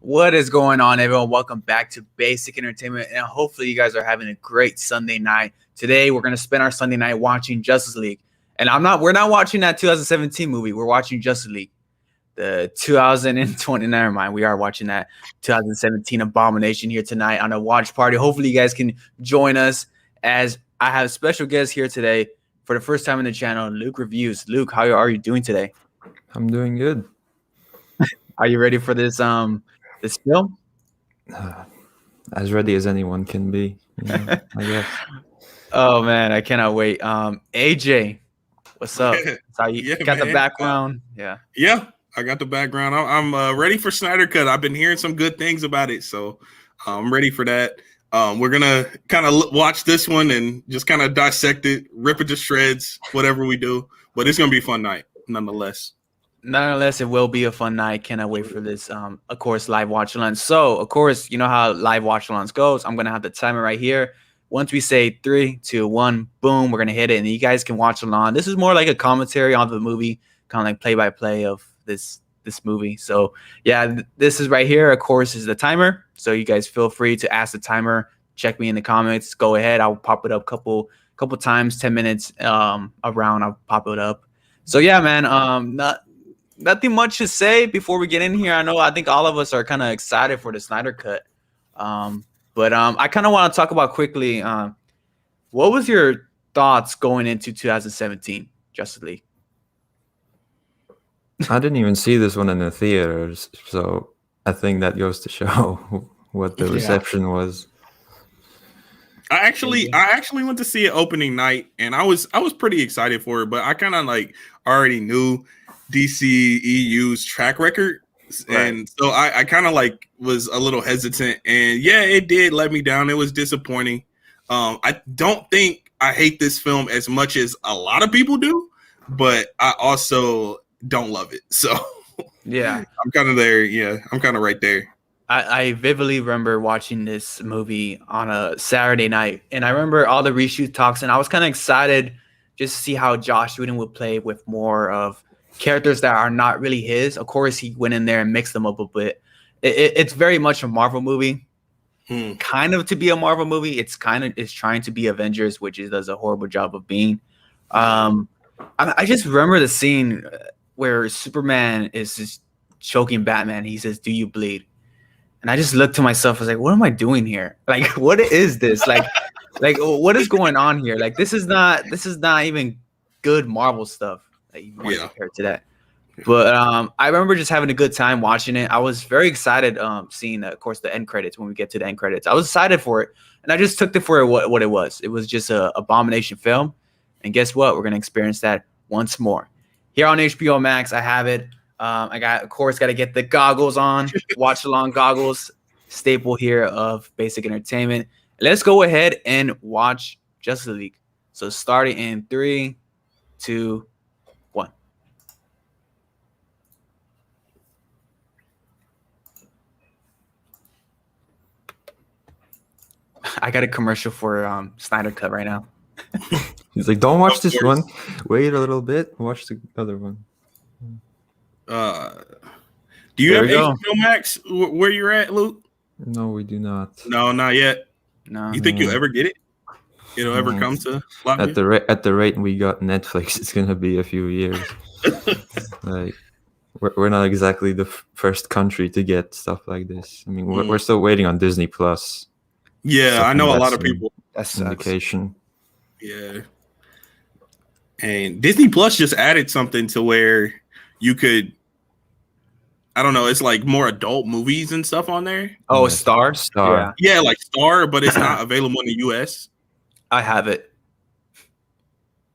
What is going on, everyone? Welcome back to Basic Entertainment, and hopefully you guys are having a great Sunday night. Today, we're going to spend our Sunday night watching Justice League. And we're not watching that 2017 movie. We're watching Justice League. The 2020, never mind. We are watching that 2017 abomination here tonight on a watch party. Hopefully you guys can join us as I have special guests here today for the first time in the channel, Luk Reviews. Luke, how are you doing today? I'm doing good. Are you ready for this this film? As ready as anyone can be, I guess. Oh man, I cannot wait. AJ, what's up? How you got the background? Yeah, I got the background. I'm ready for Snyder Cut. I've been hearing some good things about it, so I'm ready for that. We're gonna kind of watch this one and just kind of dissect it, rip it to shreds, whatever we do. But it's gonna be a fun night, nonetheless. Nonetheless, it will be a fun night. Cannot wait for this. Of course, live watch along. So, of course, you know how live watch alongs goes. I'm gonna have the timer right here. Once we say 3, 2, 1, boom, we're gonna hit it, and you guys can watch along. This is more like a commentary on the movie, kind of like play-by-play of this movie. So, yeah, this is right here. Of course, is the timer. So you guys feel free to ask the timer. Check me in the comments. Go ahead. I'll pop it up couple times, 10 minutes around. I'll pop it up. So yeah, man. Nothing much to say before we get in here. I think all of us are kind of excited for the Snyder Cut. But I kind of want to talk about quickly, what was your thoughts going into 2017 Justice League? I didn't even see this one in the theaters, so I think that goes to show what the reception was. I actually went to see it opening night, and I was pretty excited for it, but I kind of like already knew DCEU's track record, and so I kind of like was a little hesitant, and yeah, it did let me down. It was disappointing. I don't think I hate this film as much as a lot of people do, but I also don't love it. So yeah, I'm kind of there. Yeah, I'm kind of right there. I vividly remember watching this movie on a Saturday night, and I remember all the reshoot talks, and I was kind of excited just to see how Josh Whedon would play with more of characters that are not really his. Of course, he went in there and mixed them up a bit. It's very much a Marvel movie, kind of to be a Marvel movie. It's trying to be Avengers, which it does a horrible job of being. I just remember the scene where Superman is just choking Batman. He says, "Do you bleed?" And I just looked to myself. I was like, "What am I doing here? Like, what is this? Like, what is going on here? Like, this is not even good Marvel stuff." Compared to that, but I remember just having a good time watching it. I was very excited seeing of course the end credits. When we get to the end credits, I was excited for it, and I just took it for what it was. It was just a abomination film, and guess what, we're gonna experience that once more here on HBO Max. I have it. I got to get the goggles on, watch along goggles, staple here of Basic Entertainment. Let's go ahead and watch Justice League. So starting in 3, 2, 1. I got a commercial for Snyder Cut right now. He's like, "Don't watch this one. Wait a little bit. Watch the other one." Do you have HBO Max where you're at, Luke? No, we do not. No, not yet. No. You think you'll ever get it? It'll ever come to Latvia? At the rate we got Netflix, it's gonna be a few years. Like, we're not exactly the first country to get stuff like this. I mean, we're still waiting on Disney Plus. Yeah, I know a lot of people. That's indication. Yeah, and Disney Plus just added something to where you could, I don't know, it's like more adult movies and stuff on there. Oh, Star. Yeah, like Star, but it's not available in the US. I have it.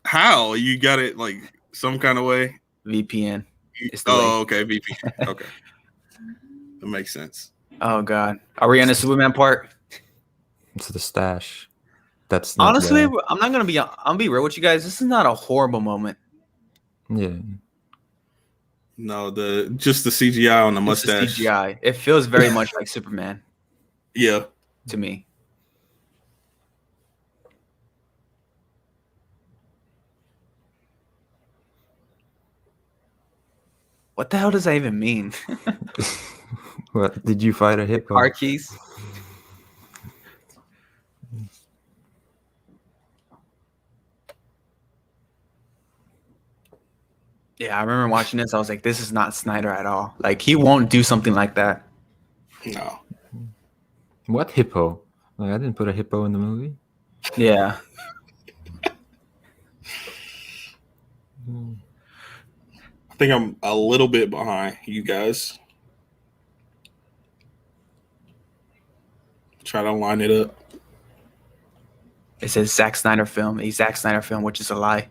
How? You got it like some kind of way? VPN. Okay, VPN. Okay. That makes sense. Oh God. Are we on the Superman part? It's the stash. That's honestly, I'm gonna be real with you guys. This is not a horrible moment. Yeah. No, just the CGI on the mustache. The CGI. It feels very much like Superman. Yeah. To me. What the hell does that even mean? What? Did you fight a hippo? Car keys. Yeah, I remember watching this. I was like, this is not Snyder at all. Like, he won't do something like that. No. What hippo? Like, I didn't put a hippo in the movie. Yeah. I think I'm a little bit behind you guys. Try to line it up. It says Zack Snyder film, a Zack Snyder film, which is a lie.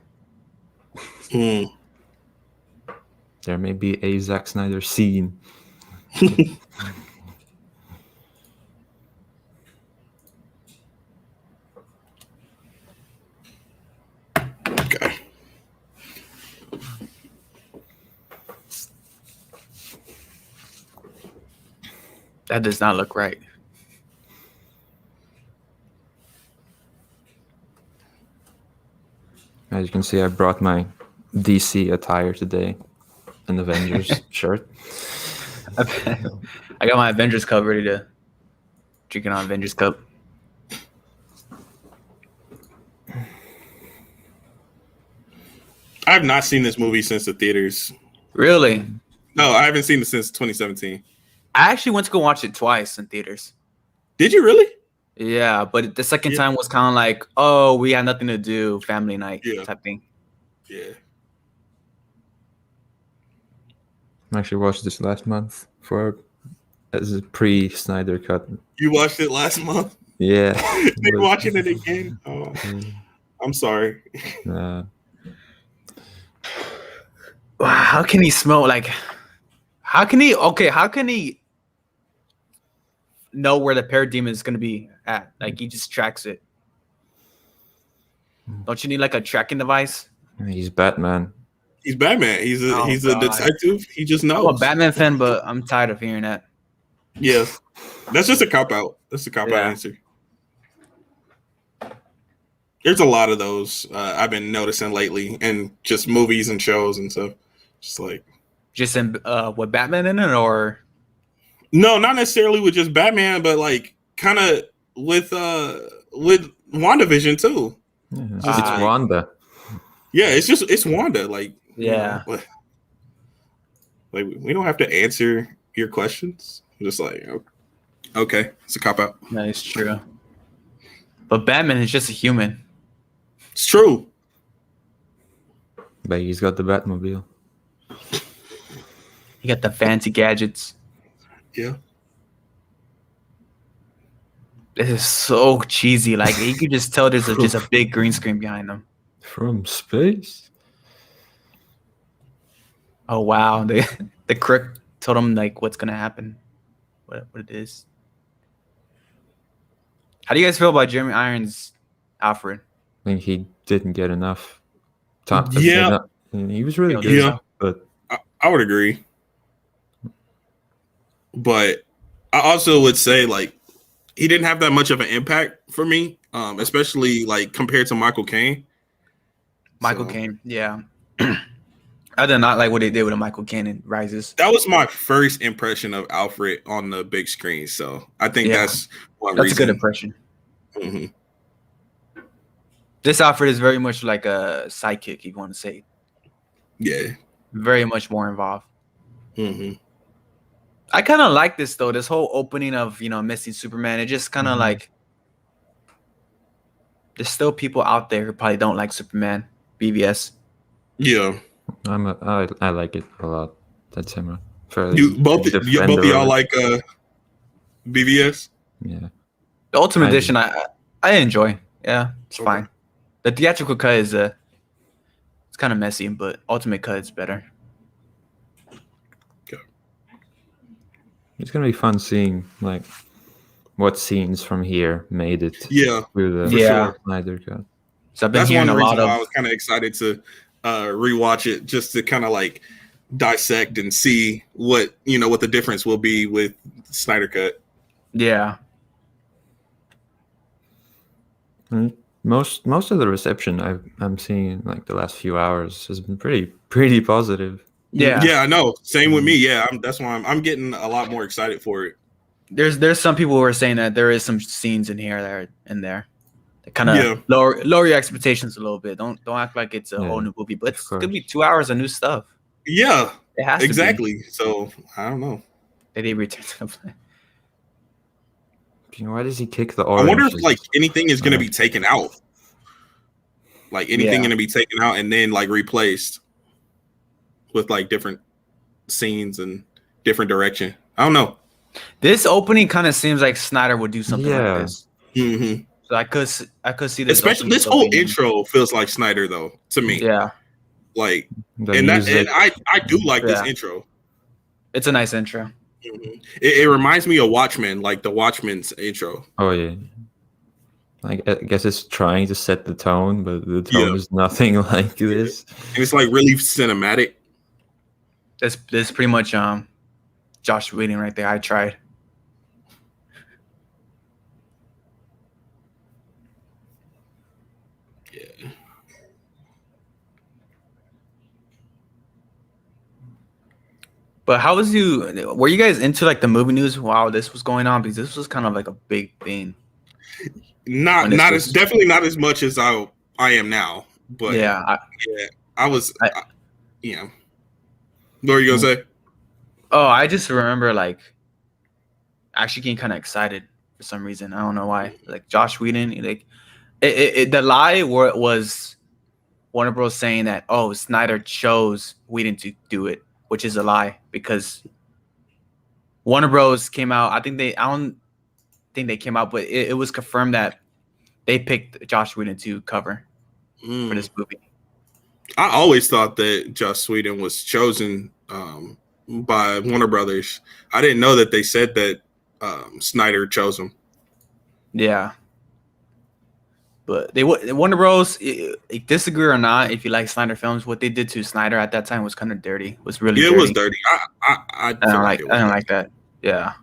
Hmm. There may be a Zack Snyder scene. Okay. That does not look right. As you can see, I brought my DC attire today, an Avengers shirt. I got my Avengers cup ready to drink it on Avengers cup. I have not seen this movie since the theaters. Really? No, I haven't seen it since 2017. I actually went to go watch it twice in theaters. Did you really? Yeah, but the second time was kind of like, oh, we had nothing to do, family night type thing. Yeah. I actually watched this last month as a pre-Snyder cut. You watched it last month? Yeah. You're watching it again? Oh, I'm sorry. Wow, how can he smell like? How can he know where the parademon is going to be at? Like, he just tracks it. Don't you need like a tracking device? He's Batman. He's Batman. He's a detective. He just knows. I'm a Batman fan, but I'm tired of hearing that. Yeah. That's just a cop-out. That's a cop-out answer. There's a lot of those I've been noticing lately in just movies and shows and stuff. Just like... Just in with Batman in it, or... No, not necessarily with just Batman, but like kind of with WandaVision too. Yeah, it's Wanda. Yeah, it's Wanda. Like, yeah, you know, like we don't have to answer your questions. We're just like, okay, it's a cop out. That is true. But Batman is just a human. It's true. But he's got the Batmobile. He got the fancy gadgets. Yeah. This is so cheesy. Like, you could just tell there's just a big green screen behind them. From space? Oh wow, the crook told him like what's gonna happen, what it is. How do you guys feel about Jeremy Irons' Alfred? I think he didn't get enough time. Yeah, he was really good. Yeah, but I would agree. But I also would say like he didn't have that much of an impact for me, especially like compared to Michael Caine. Michael Caine, yeah. I did not like what they did with Michael Caine in Rises. That was my first impression of Alfred on the big screen, so I think that's one reason. That's a good impression. Mm-hmm. This Alfred is very much like a sidekick, you want to say. Yeah. Very much more involved. Mm-hmm. I kind of like this, though. This whole opening of, missing Superman. It just kind of like... There's still people out there who probably don't like Superman. BVS. Yeah. I like it a lot. That's him. Both of y'all like BVS? Yeah. The Ultimate Edition, I enjoy. Yeah, it's fine. The theatrical cut is it's kind of messy, but Ultimate cut is better. Okay. It's gonna be fun seeing like what scenes from here made it. Yeah. Through the Snyder cut. So I've been hearing a lot of. I was kind of excited to rewatch it just to kind of like dissect and see what the difference will be with Snyder cut. Yeah. Most of the reception I'm seeing like the last few hours has been pretty positive. Yeah, I know. Same with me. Yeah, that's why I'm getting a lot more excited for it. There's some people who are saying that there is some scenes in here that are in there that kind of Yeah. lower your expectations a little bit. Don't act like it's a whole new movie, but it's gonna be 2 hours of new stuff. Yeah, it has exactly. to be. So I don't know. Did he return to the play? You know, why does he kick the orange? I wonder if like anything is going to be taken out. Like anything Yeah. going to be taken out and then like replaced with like different scenes and different direction. I don't know. This opening kind of seems like Snyder would do something like this. Mm-hmm. So I could see this. Especially this whole intro feels like Snyder though to me. Yeah. Like The and music. I do like this intro. It's a nice intro. Mm-hmm. It reminds me of Watchmen, like the Watchmen's intro. Oh yeah. I guess it's trying to set the tone, but the tone is nothing like this. And it's like really cinematic. This pretty much Josh Whedon right there. I tried. Yeah. But how was you? Were you guys into like the movie news while this was going on? Because this was kind of like a big thing. Definitely not as much as I am now. But I was. Yeah. What were you gonna say? Oh, I just remember like actually getting kind of excited for some reason. I don't know why. Like Josh Whedon, like the lie was Warner Bros. Saying that Snyder chose Whedon to do it, which is a lie because Warner Bros. Came out. I don't think they came out, but it was confirmed that they picked Josh Whedon to cover for this movie. I always thought that Joss Whedon was chosen by Warner Brothers. I didn't know that they said that Snyder chose him. Yeah, but Warner Bros. Disagree or not, if you like Snyder films, what they did to Snyder at that time was kind of dirty. It was really dirty. It was dirty. I don't like that. Yeah.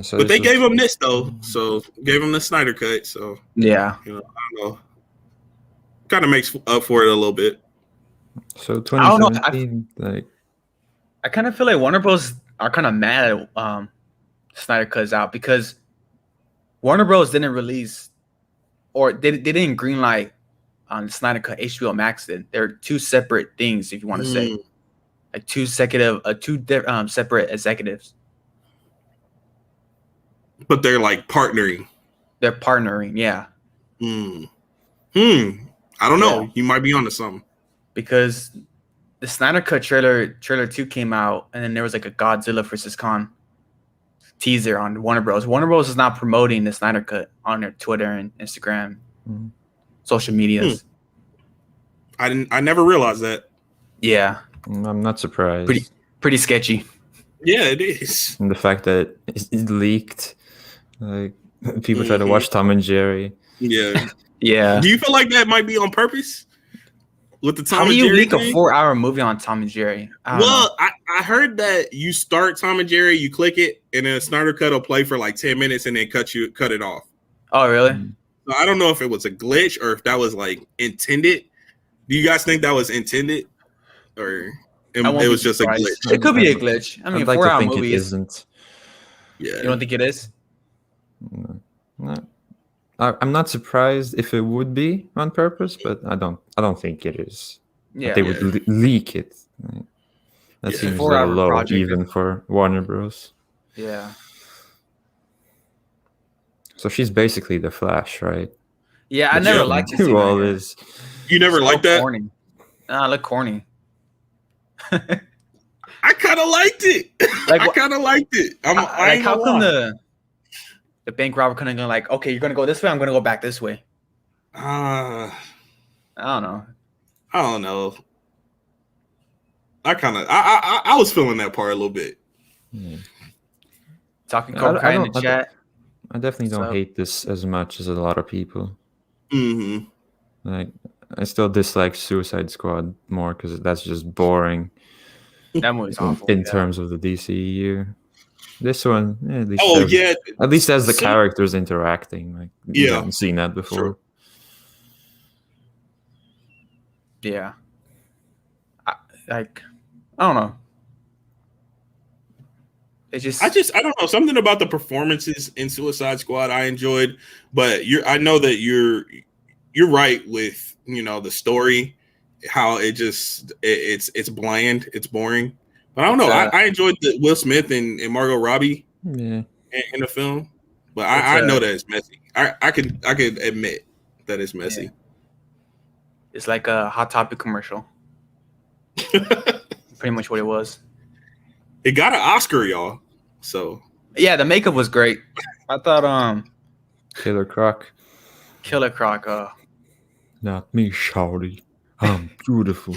So but they gave him this though, so gave him the Snyder cut. So yeah, I don't know. Kind of makes up for it a little bit. So 2017, I kind of feel like Warner Bros. Are kind of mad at Snyder Cut's out because Warner Bros. Didn't release or they didn't greenlight on Snyder Cut. HBO Max did. They're two separate things, if you want to say, like two separate executives. But they're like partnering. They're partnering, yeah. I don't know. You might be onto something. Because the Snyder Cut trailer 2 came out, and then there was like a Godzilla vs. Kong teaser on Warner Bros. Warner Bros. Is not promoting the Snyder Cut on their Twitter and Instagram, social medias. I never realized that. Yeah. I'm not surprised. Pretty sketchy. Yeah, it is. And the fact that it leaked, like people try to watch Tom and Jerry. Yeah. Yeah. Do you feel like that might be on purpose? With the Tom How and do you Jerry leak thing? a 4-hour movie on Tom and Jerry? I heard that you start Tom and Jerry, you click it, and then Snyder Cut will play for like 10 minutes and then cut it off. Oh, really? So I don't know if it was a glitch or if that was like intended. Do you guys think that was intended? Or it was just a glitch? It could be a glitch. I mean, I'd like 4-hour to think movie it isn't. Yeah. You don't think it is? No. I'm not surprised if it would be on purpose, but I don't think it is. Yeah. They would leak it. That seems a little low, project, even for Warner Bros. Yeah. So she's basically the Flash, right? Yeah, I never liked to see all this. You never liked that? Corny. Nah, I look corny. I kind of liked it. I kind of liked it. How come the bank robber couldn't go like, okay, you're gonna go this way, I'm gonna go back this way? I don't know. I was feeling that part a little bit. Talking Cobra in the chat. I definitely don't hate this as much as a lot of people. Like, I still dislike Suicide Squad more because that's just boring. That movie's awful. In terms of the DCEU. This one, at least. At least as the characters interacting. Like, you haven't seen that before. Sure. Yeah. like I don't know. It just I don't know, something about the performances in Suicide Squad I enjoyed, but I know that you're right with, you know, the story, how it's bland, it's boring. But I don't know. I enjoyed the Will Smith and Margot Robbie in the film, but I know that it's messy. I could admit that it's messy. Yeah. It's like a Hot Topic commercial. Pretty much what it was. It got an Oscar, y'all. So yeah, the makeup was great. I thought Killer Croc. Not me, shawty. I'm beautiful.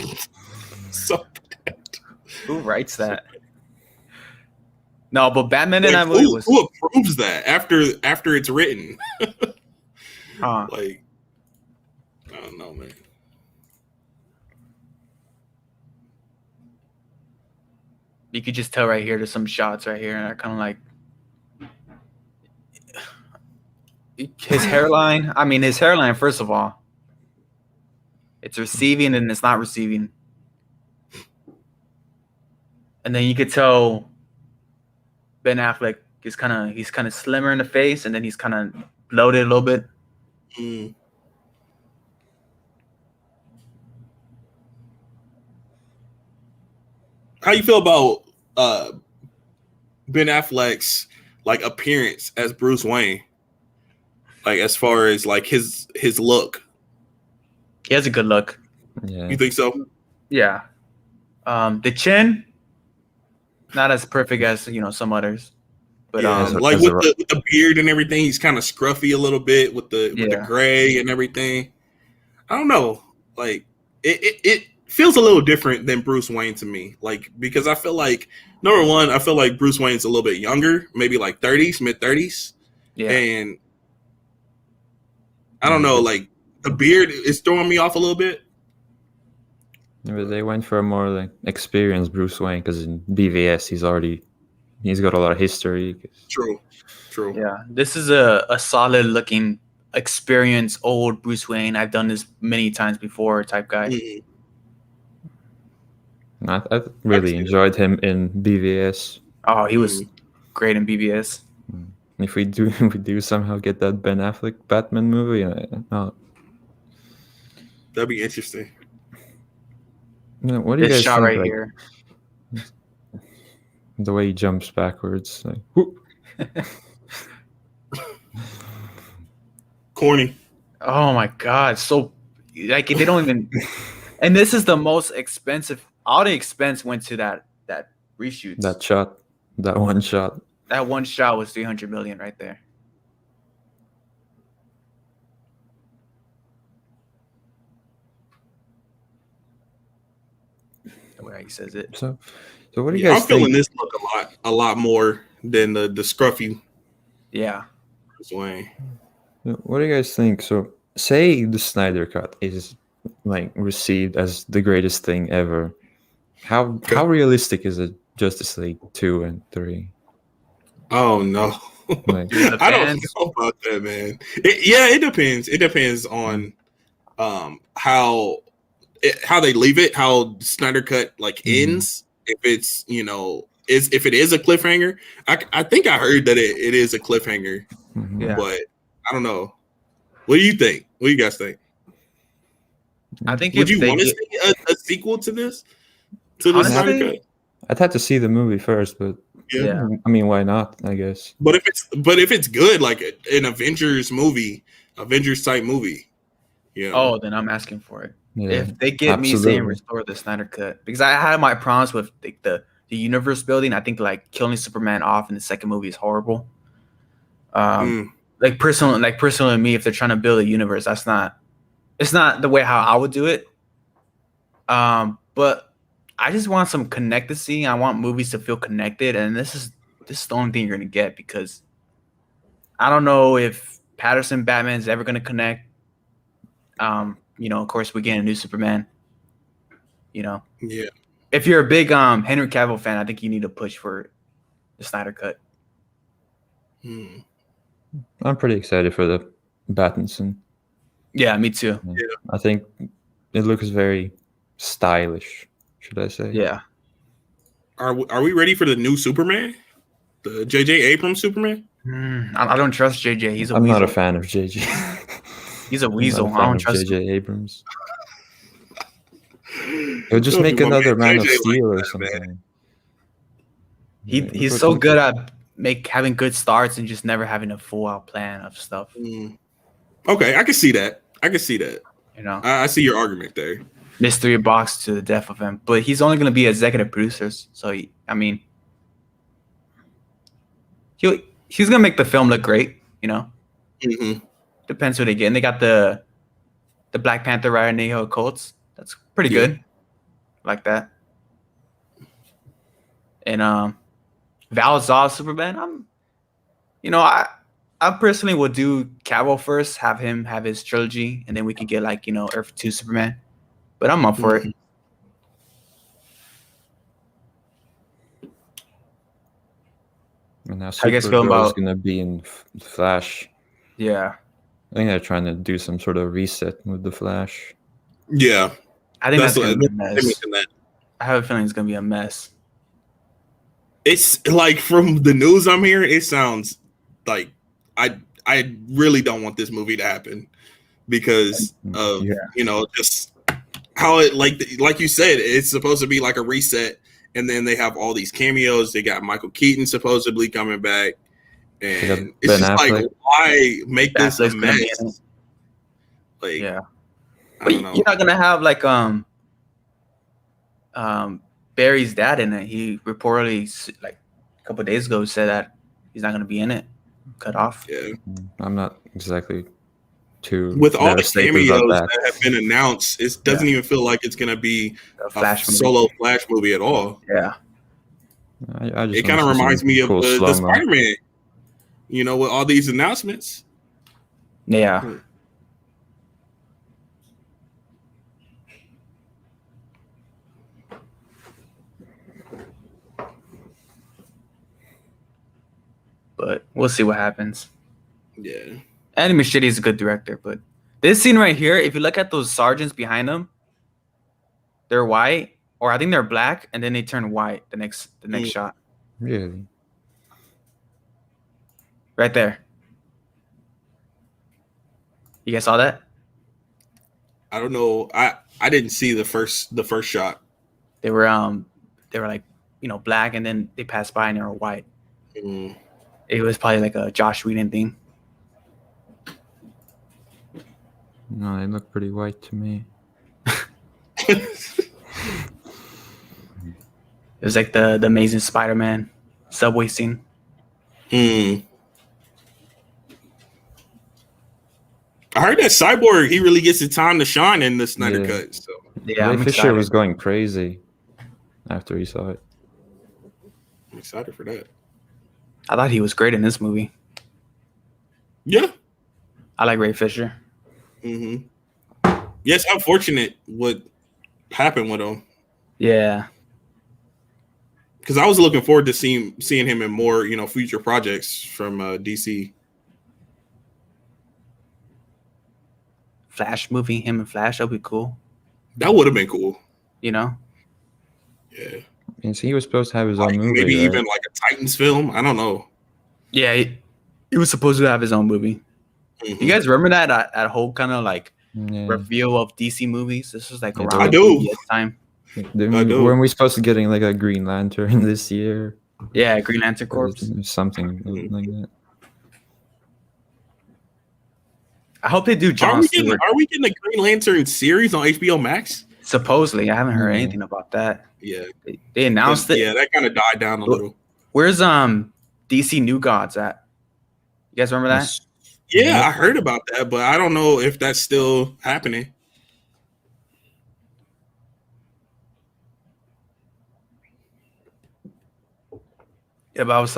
So bad. Who writes that? No, but Batman in that movie was. Who approves that after it's written? Like, I don't know, man. You could just tell right here. There's some shots right here, and I kind of like his hairline. I mean, his hairline. First of all, it's receiving and it's not receiving, and then you could tell Ben Affleck is he's kind of slimmer in the face, and then he's kind of bloated a little bit. Mm. How you feel about Ben Affleck's like appearance as Bruce Wayne? Like as far as like his look. He has a good look. Yeah. You think so? Yeah. The chin, not as perfect as some others. But yeah, like with the beard and everything, he's kind of scruffy a little bit with the gray and everything. I don't know. Like it feels a little different than Bruce Wayne to me. Like, because I feel like, number one, I feel like Bruce Wayne's a little bit younger, maybe like 30s, mid 30s. Yeah. And I don't know, like the beard is throwing me off a little bit. Yeah, but they went for a more like experienced Bruce Wayne because in BVS he's got a lot of history. True. Yeah, this is a solid looking, experienced old Bruce Wayne. I've done this many times before type guy. Mm-hmm. I really enjoyed him in BVS. Oh, he was great in BVS. If we do somehow get that Ben Affleck Batman movie, that'd be interesting. What do you guys shot think, right like, here? The way he jumps backwards, like, corny. Oh my god, so like they don't even. And this is the most expensive. All the expense went to that reshoot. That one shot. That one shot was $300 million right there. The way he says it. So what do you guys I'm think? feeling this look a lot more than the scruffy. Yeah. Bruce Wayne. What do you guys think? So say the Snyder Cut is like received as the greatest thing ever. How realistic is it? Justice League 2 and 3. Oh no. Like, I don't know about that, man. It depends. It depends on how they leave it, how Snyder Cut like ends. If it's if it is a cliffhanger, I think I heard that it is a cliffhanger. Yeah. But I don't know. What do you think? What do you guys think? I think would you want to see a sequel to this? To the Snyder Cut? I'd have to see the movie first, but yeah. I mean, why not? I guess. But if it's good, like an Avengers movie, Avengers type movie, Oh, then I'm asking for it. Yeah, if they get me saying restore the Snyder Cut, because I had my problems with the universe building. I think like killing Superman off in the second movie is horrible. Like personally to me, if they're trying to build a universe, it's not the way how I would do it. But I just want some connected. I want movies to feel connected, and this is the only thing you're gonna get, because I don't know if Patterson Batman is ever gonna connect. Of course, we're getting a new Superman. Yeah. If you're a big Henry Cavill fan, I think you need to push for the Snyder Cut. I'm pretty excited for the Pattinson. Yeah, me too. Yeah. I think it looks very stylish. should I say? Yeah. Are we ready for the new Superman? The J.J. Abrams Superman? I don't trust JJ. He's a I'm weasel. not a fan of JJ. He's a I'm not weasel. a I fan don't of trust him. JJ Abrams. He'll just Don't make be my another man. Man of JJ like Steel or that, something. He's so good at having good starts and just never having a full out plan of stuff. Okay, I can see that. You know, I see your argument there. mystery box to the death of him. But he's only gonna be executive producers. So I mean, he's gonna make the film look great. You know, depends who they get. And they got the Black Panther writer Neho Colts. That's pretty good. Like that. And Val Zod Superman. I personally would do Cavill first, have him have his trilogy, and then we could get like Earth 2 Superman. But I'm up for it. And now How you guys feel Supergirl is about- gonna be in Flash. Yeah, I think they're trying to do some sort of reset with the Flash. Yeah, I think that's what gonna be a they mess. mentioned that. I have a feeling it's gonna be a mess. It's like from the news I'm hearing, it sounds like I really don't want this movie to happen because of just how it like you said, it's supposed to be like a reset, and then they have all these cameos. They got Michael Keaton supposedly coming back, and it's Ben just Affleck. like, why make Ben this a Affleck's gonna be in mess? Like, Yeah, I but don't know. you're not gonna have like Barry's dad in it. He reportedly like a couple of days ago said that he's not gonna be in it. Cut off. Yeah. I'm not exactly too With all the devastated cameos about that have been announced, it doesn't even feel like it's gonna be A Flash movie. solo Flash movie at all. Yeah. I just It kind of want to see reminds some me of cool the slow-mo. Spider-Man. With all these announcements. Yeah. But we'll see what happens. Yeah. Andy Muschietti is a good director, but this scene right here, if you look at those sergeants behind them, they're white, or I think they're black, and then they turn white the next shot. Really? Right there. You guys saw that? I don't know. I didn't see the first shot. They were like, black, and then they passed by and they were white. It was probably like a Josh Whedon thing. No, they look pretty white to me. It was like the Amazing Spider-Man subway scene. I heard that Cyborg, he really gets the time to shine in the Snyder Cut. So Yeah, Ray I'm Fisher excited. was going crazy after he saw it. I'm excited for that. I thought he was great in this movie. Yeah. I like Ray Fisher. Yes, unfortunate what happened with him. Yeah. Because I was looking forward to seeing him in more, future projects from DC. Flash movie, him and Flash, that'd be cool. That would have been cool. Yeah. And so he was supposed to have his own movie. Maybe right? even like a Titans film. I don't know. Yeah, he was supposed to have his own movie. You guys remember that whole kind of like reveal of DC movies? This was like Yeah, around I do. this time. Weren't we supposed to getting like a Green Lantern this year? Yeah, Green Lantern Corps. Something like that. I hope they do John Stewart. Are we getting a Green Lantern series on HBO Max? Supposedly, I haven't heard anything about that. Yeah. They announced it. Yeah, that kind of died down a little. Where's DC New Gods at? You guys remember that? Yeah, I heard about that, but I don't know if that's still happening. Yeah, but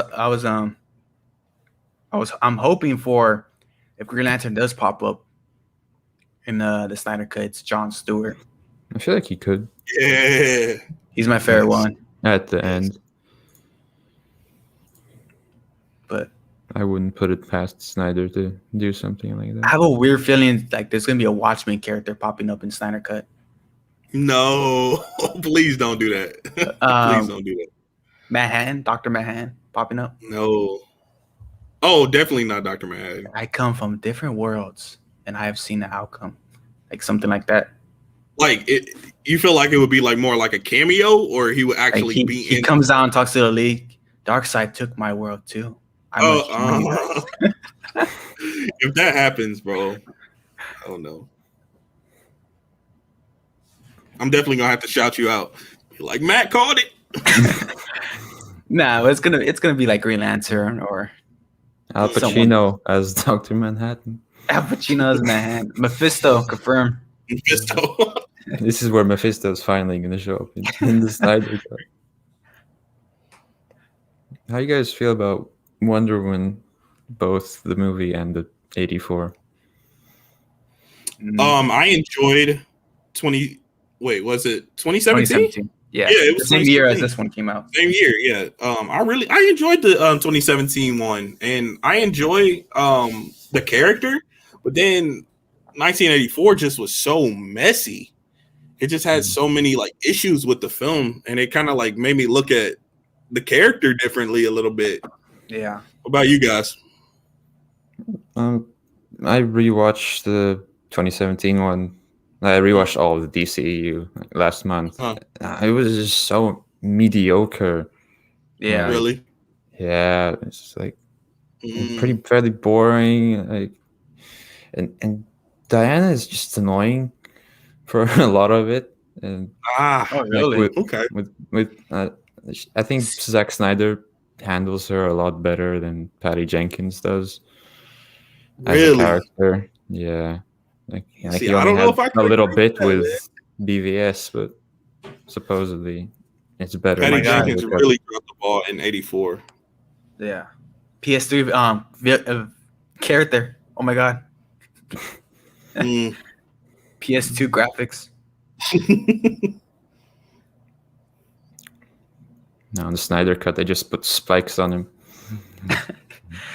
I'm hoping for, if Green Lantern does pop up in the Snyder Cut, it's John Stewart. I feel like he could Yeah. He's my favorite one. at the end. But I wouldn't put it past Snyder to do something like I that. have a weird feeling like there's gonna be a Watchmen character popping up in Snyder Cut. No, please don't do that. Please don't do that. Manhattan, Dr. Manhattan popping up. No. Oh, definitely not Dr. Manhattan. I come from different worlds and I have seen the outcome. Like something like that. Like you feel like it would be like more like a cameo, or he would actually Like be he in. comes out and talks to the League. Darkseid took my world too. If that happens, bro, oh no. I'm definitely gonna have to shout you out. You're like, Matt called it. No, it's gonna be like Green Lantern or Al Pacino as Dr. Manhattan. Al Pacino as Manhattan. Mephisto confirmed. Mephisto. This is where Mephisto's finally going to show up in the Snyder Cut. How you guys feel about Wonder Woman, both the movie and the 84? I enjoyed was it 2017? Yeah, it was the same year as this one came out. Same year, yeah. I enjoyed the 2017 one, and I enjoy the character, but then 1984 just was so messy. It just had so many like issues with the film, and it kind of like made me look at the character differently a little bit. Yeah. What about you guys? I rewatched the 2017 one. I rewatched all of the DCEU last month. It was just so mediocre. Yeah. Really? Yeah, it's just like fairly boring. Like, and Diana is just annoying for a lot of it. And really? Okay. I think Zack Snyder handles her a lot better than Patty Jenkins does as a character. Yeah. He only had a little bit with BVS, but supposedly it's better. Patty Jenkins really dropped the ball in 84. Yeah. PS3 character. Oh my god. PS2 graphics. No, in the Snyder Cut, they just put spikes on him.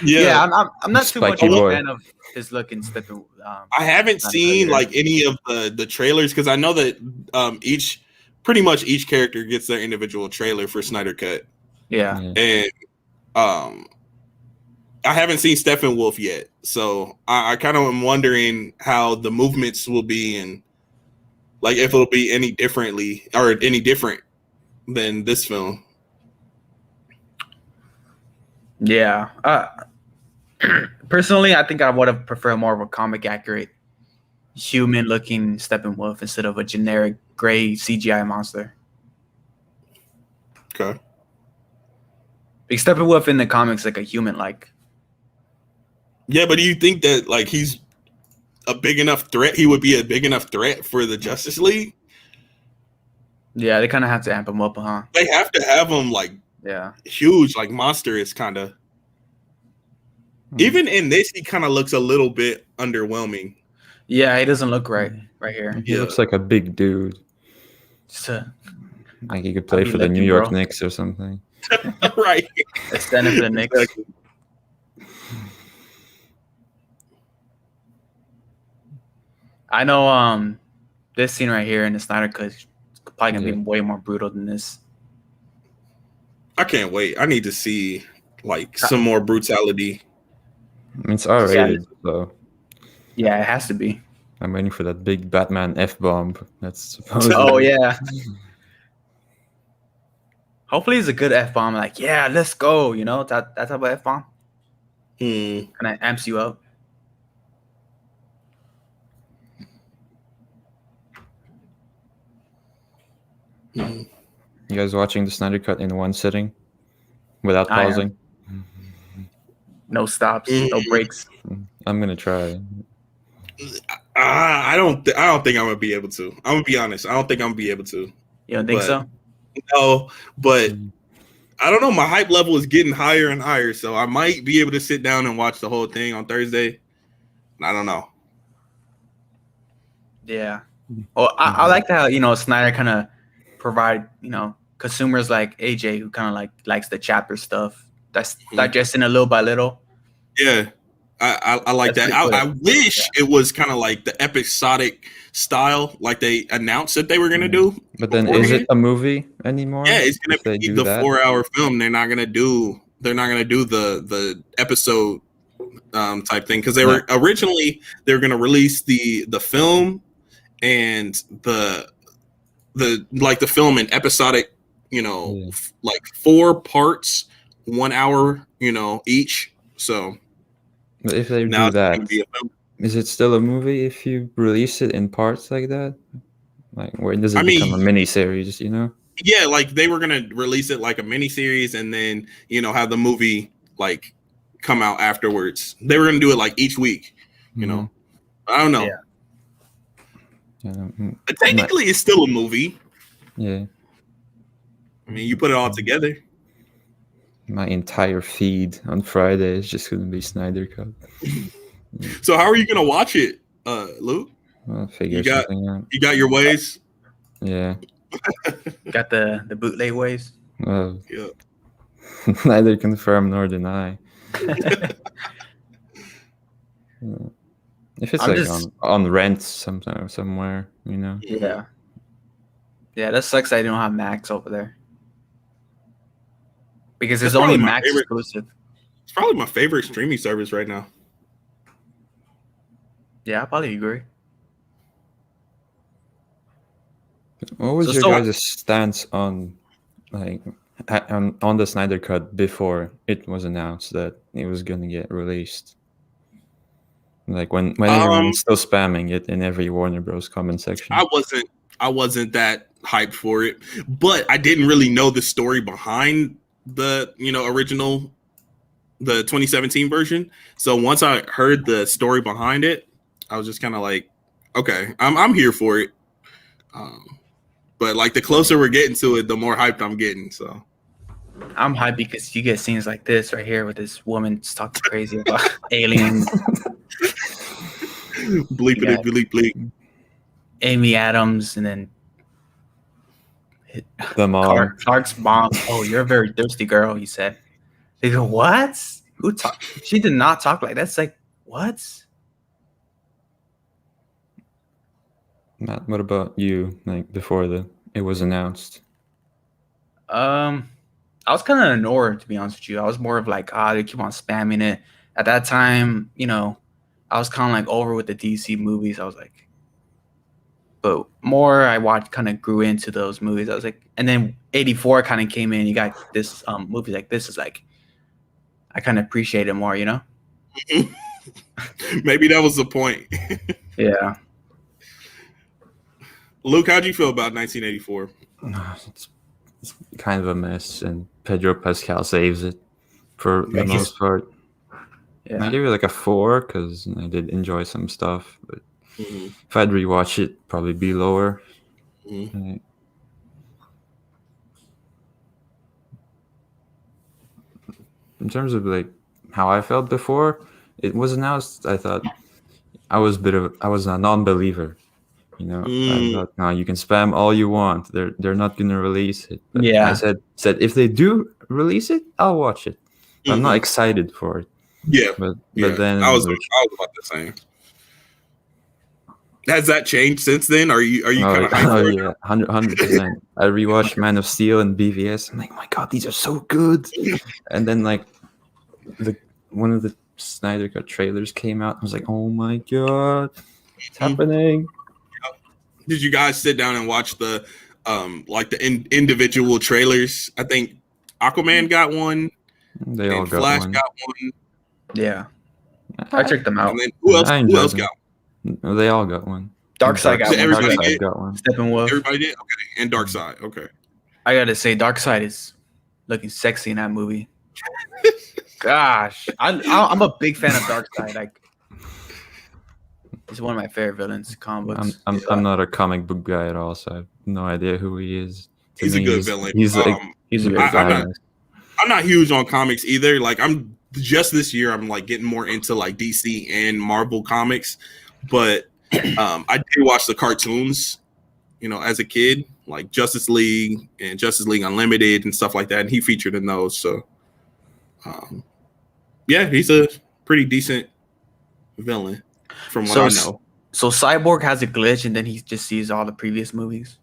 Yeah, I'm not too much of a fan of his look and Stephen. I haven't seen like any of the trailers because I know that pretty much each character gets their individual trailer for Snyder Cut. Yeah. And I haven't seen Steppenwolf yet, so I kind of am wondering how the movements will be and like if it'll be any different than this film. Yeah. Personally, I think I would have preferred more of a comic accurate human looking Steppenwolf instead of a generic gray CGI monster. Okay. Because Steppenwolf in the comics like a human like. Yeah, but do you think that like he's a big enough threat? He would be a big enough threat for the Justice League? Yeah, they kind of have to amp him up, huh? They have to have him like huge, like monstrous kind of. Even in this, he kind of looks a little bit underwhelming. Yeah, he doesn't look right here. He looks like a big dude. Like he could play for the New York Knicks or something. Right. Extended for the Knicks. I know this scene right here in the Snyder Cut is probably gonna be way more brutal than this. I can't wait. I need to see like some more brutality. I mean, it's R-rated, so yeah, it has to be. I'm waiting for that big Batman F-bomb. That's supposed. Oh yeah. Hopefully, it's a good F-bomb. Like, yeah, let's go. You know that type of F-bomb. Kind of amps you up. You guys watching the Snyder Cut in one sitting without pausing? No stops, no breaks. I'm gonna try. I don't think I'm gonna be able to. I'm gonna be honest. I don't think I'm gonna be able to. You don't think so? No, but I don't know. My hype level is getting higher and higher, so I might be able to sit down and watch the whole thing on Thursday. I don't know. Yeah. Well, I like how Snyder kind of provide consumers like AJ who kind of likes the chapter stuff. That's digesting a little by little. Yeah. I like That's that. pretty I quick. wish it was kind of like the episodic style, like they announced that they were gonna do. But then, is it a movie anymore? Yeah, it's gonna if they be do the that? 4-hour film. They're not gonna do the episode type thing because they were originally they were gonna release the film and the film in episodic, like 4 parts, 1 hour, each. So But if they now do it's gonna that, be a film. is it still a movie if you release it in parts like that? Like, where does it become a mini series? Yeah, like they were gonna release it like a mini series and then have the movie like come out afterwards. They were gonna do it like each week. I don't know. But technically, it's still a movie. Yeah. I mean, you put it all together. My entire feed on Friday is just going to be Snyder Cut. So how are you going to watch it, Luke? I'll figure something out. You got your ways? Yeah. Got the bootleg ways. Well, Yeah. neither confirm nor deny. If it's on rent somewhere, Yeah. Yeah, that sucks that I don't have Max over there. Because it's only Max exclusive. It's probably my favorite streaming service right now. Yeah, I probably agree. What was your guys' stance on on the Snyder Cut before it was announced that it was gonna get released? Like when everyone was still spamming it in every Warner Bros. Comment section. I wasn't that hyped for it, but I didn't really know the story behind the original, the 2017 version. So once I heard the story behind it, I was just kind of like, okay, I'm here for it. But like the closer we're getting to it, the more hyped I'm getting. So I'm hyped because you get scenes like this right here with this woman talking crazy about aliens. Bleepity bleep bleep. Amy Adams and then the mom. Clark's mom. Oh, you're a very thirsty girl, he said. They go, what? Who talk? She did not talk like that. That's like, what? Matt, what about you? Like before it was announced? I was kind of ignored, to be honest with you. I was more of like, they keep on spamming it. At that time, I was kind of like over with the DC movies. I was like, but more I watched, kind of grew into those movies. I was like, and then 84 kind of came in. You got this movie like this is like, I kind of appreciate it more, Maybe that was the point. Yeah. Luke, how'd you feel about 1984? It's kind of a mess, and Pedro Pascal saves it for the most part. Yeah. I give it like a 4 because I did enjoy some stuff, but if I'd rewatch it, probably be lower. In terms of like how I felt before it was announced, I thought I was a non-believer. I thought, no, you can spam all you want. They're not gonna release it. But I said if they do release it, I'll watch it. I'm not excited for it. Yeah, but then I was about the same. Has that changed since then? Are you kind of hyped for it? Yeah, 100%. I rewatched Man of Steel and BVS. I'm like, oh my god, these are so good. And then like one of the Snyder Cut trailers came out. I was like, oh my god, it's happening. Did you guys sit down and watch the individual trailers? I think Aquaman got one. They all got Flash one. got one. Yeah. I checked them out. And then who else got one? They all got one. Darkseid got one. Everybody got one. Steppenwolf. Everybody did? Okay. And Darkseid. Okay. I gotta say, Darkseid is looking sexy in that movie. Gosh, I'm a big fan of Darkseid. Like, he's one of my favorite villains. Comic books. I'm not a comic book guy at all, so I have no idea who he is. He's a good villain. He's a good guy. I'm not huge on comics either. Like I'm just this year, I'm like getting more into like DC and Marvel comics, but I did watch the cartoons, as a kid, like Justice League and Justice League Unlimited and stuff like that, and he featured in those. So, yeah, he's a pretty decent villain, from what So, I know. so Cyborg has a glitch, and then he just sees all the previous movies.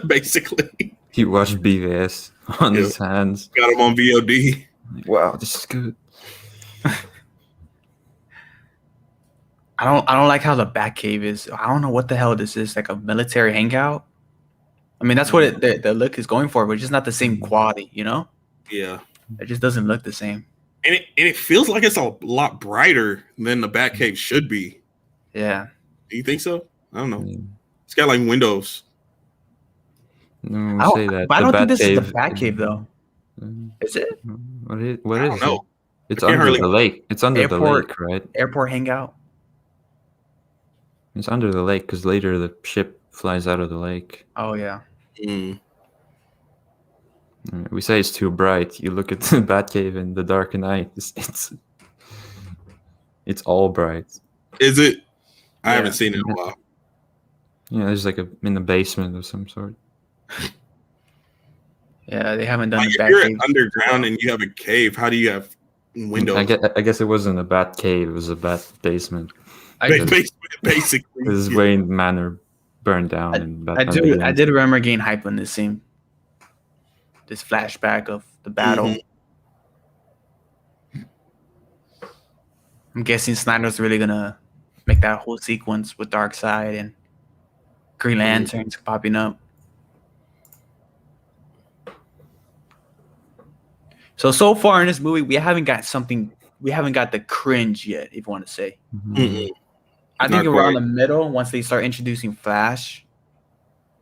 Basically, He watched BVS on Yeah. his hands. got him on VOD. Like, wow, this is good. I don't like how the Batcave is. I don't know what the hell this is. Like a military hangout. I mean, that's what the look is going for, but it's just not the same quality. You know? Yeah, It just doesn't look the same. and it feels like it's a lot brighter than the Batcave should be. Yeah. Do you think so? I don't know. Yeah. It's got like windows. No, say that. But I don't think this is the Batcave- Batcave though. Is it? What is? I What don't is know. it? It's I can't under hardly- the lake. It's under the Airport. lake, right? Airport hangout. It's under the lake because later the ship flies out of the lake. Oh yeah. Mm. We say it's too bright. You look at the Batcave in the dark night. It's all bright. Is it? I Yeah. haven't seen it in a while. Yeah, there's like in the basement of some sort. Yeah, they haven't done Like, the if you're Batcave. underground and you have a cave, how do you have windows? I guess it wasn't a bat cave. It was a bat basement. Basically, This yeah. Wayne Manor burned down. and I did remember getting hype on this scene. This flashback of the battle. Mhm. I'm guessing Snyder's really gonna make that whole sequence with Darkseid and Green Lanterns popping up. So far in this movie, we haven't got the cringe yet, if you want to say. Mhm. I think Not around quite. the middle, once they start introducing Flash,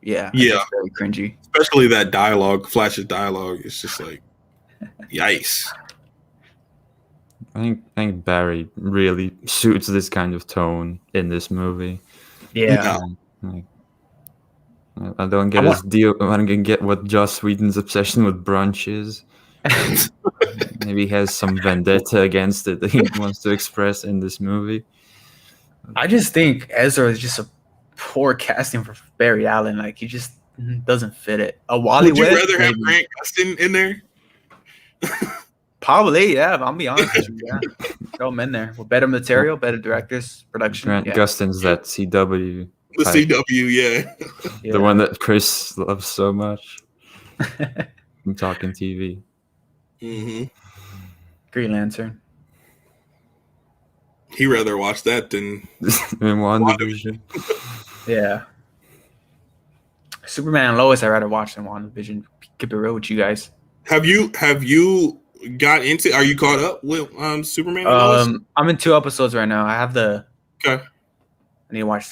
yeah, Yeah. it's very cringy. Especially that dialogue, Flash's dialogue. It's just like, yikes. I think Barry really suits this kind of tone in this movie. Yeah, Like, I don't get his deal. I don't get what Joss Whedon's obsession with brunch is. Maybe he has some vendetta against it that he wants to express in this movie. I just think Ezra is just a poor casting for Barry Allen. Like he just doesn't fit it. A Wally Would you West, rather have maybe. Grant Gustin in there? Probably, yeah. I'll be honest with you. Yeah, throw him in there with better material, better directors, production. Grant Yeah. Gustin's that CW, The Hi. CW, yeah. Yeah. the one that Chris loves so much. I'm talking TV. Hmm. Green Lantern. He rather watch that than In WandaVision. Yeah. Superman and Lois, I'd rather watch than WandaVision. Keep it real with you guys. Have you got into? Are you caught up with Superman? And Lois? I'm in 2 episodes right now. I have the. Okay. I need to watch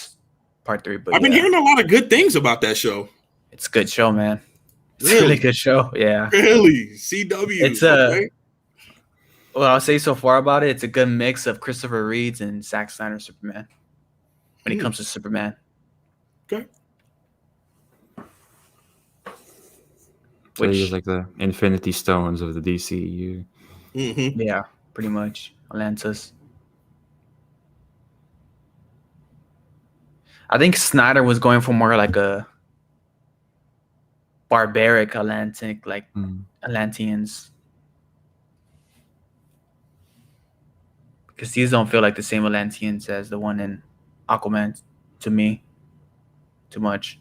part 3, but I've been hearing a lot of good things about that show. it's a good show, man. It's a Really? really good show. Yeah. Really, CW. It's well, I'll say so far about it. It's a good mix of Christopher Reeves and Zack Snyder Superman. When it comes to Superman. Okay. So he's like the Infinity Stones of the DCEU. Mm-hmm. Yeah, pretty much. Atlantis. I think Snyder was going for more like a barbaric Atlantic, like Atlanteans. Because these don't feel like the same Atlanteans as the one in Aquaman to me. Too much.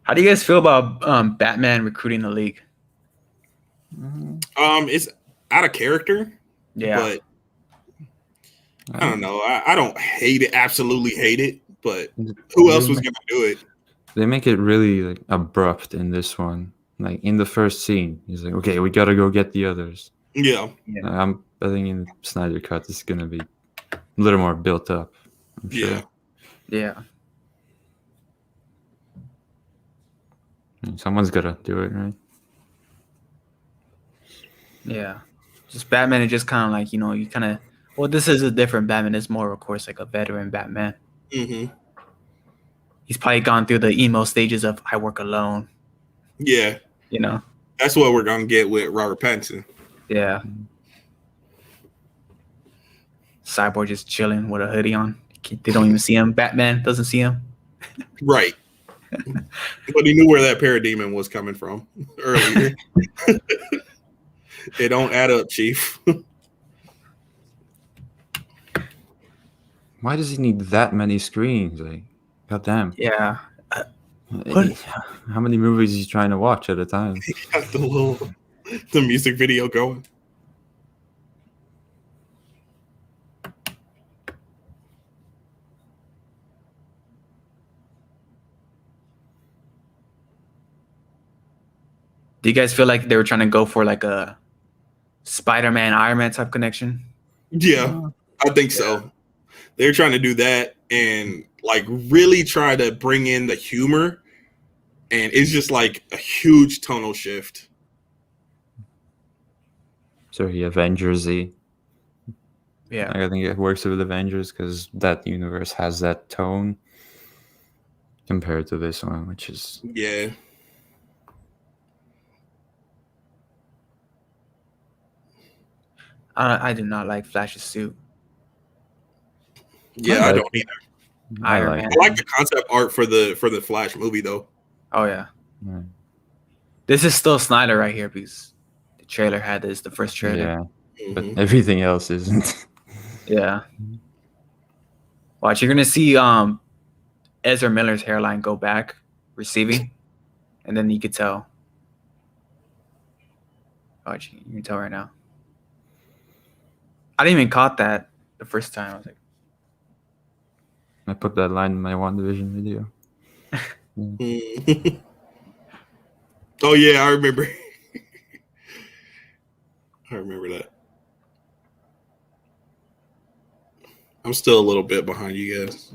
How do you guys feel about Batman recruiting the League? It's out of character, Yeah. but I don't know. I don't hate it. Absolutely hate it. But who else was gonna do it? They make it really like abrupt in this one. Like in the first scene, he's like, "Okay, we gotta go get the others." Yeah. I think in the Snyder cut, it's gonna be a little more built up. I'm sure. Yeah. Yeah. Someone's gotta do it, right? Yeah. Just Batman is just kind of like, you kind of, well, this is a different Batman. It's more, of course, like a veteran Batman. Mm-hmm. He's probably gone through the emo stages of I work alone, Yeah. That's what we're gonna get with Robert Pattinson. Yeah. Cyborg just chilling with a hoodie on. They don't even see him. Batman doesn't see him. Right. But he knew where that parademon was coming from earlier. It don't add up, Chief. Why does he need that many screens? Like, goddamn. Yeah. What? How many movies is he trying to watch at a time? He got the music video going. Do you guys feel like they were trying to go for like a Spider-Man, Iron Man type connection? Yeah, I think so. They're trying to do that and like really try to bring in the humor, and it's just like a huge tonal shift. So he Avengers-y. Yeah. I think it works with Avengers because that universe has that tone compared to this one, which is Yeah. I do not like Flash's suit. Yeah, I don't either. Iron like Man. I like the concept art for the Flash movie though. Oh yeah. Right. This is still Snyder right here because the trailer had this, the first trailer. Yeah, but Mhm. everything else isn't. Yeah. Watch, you're gonna see Ezra Miller's hairline go back, receiving, and then you could tell. Watch, you can tell right now. I didn't even caught that the first time. I was like, I put that line in my WandaVision video. Mhm. Oh yeah, I remember. I remember that. I'm still a little bit behind you guys.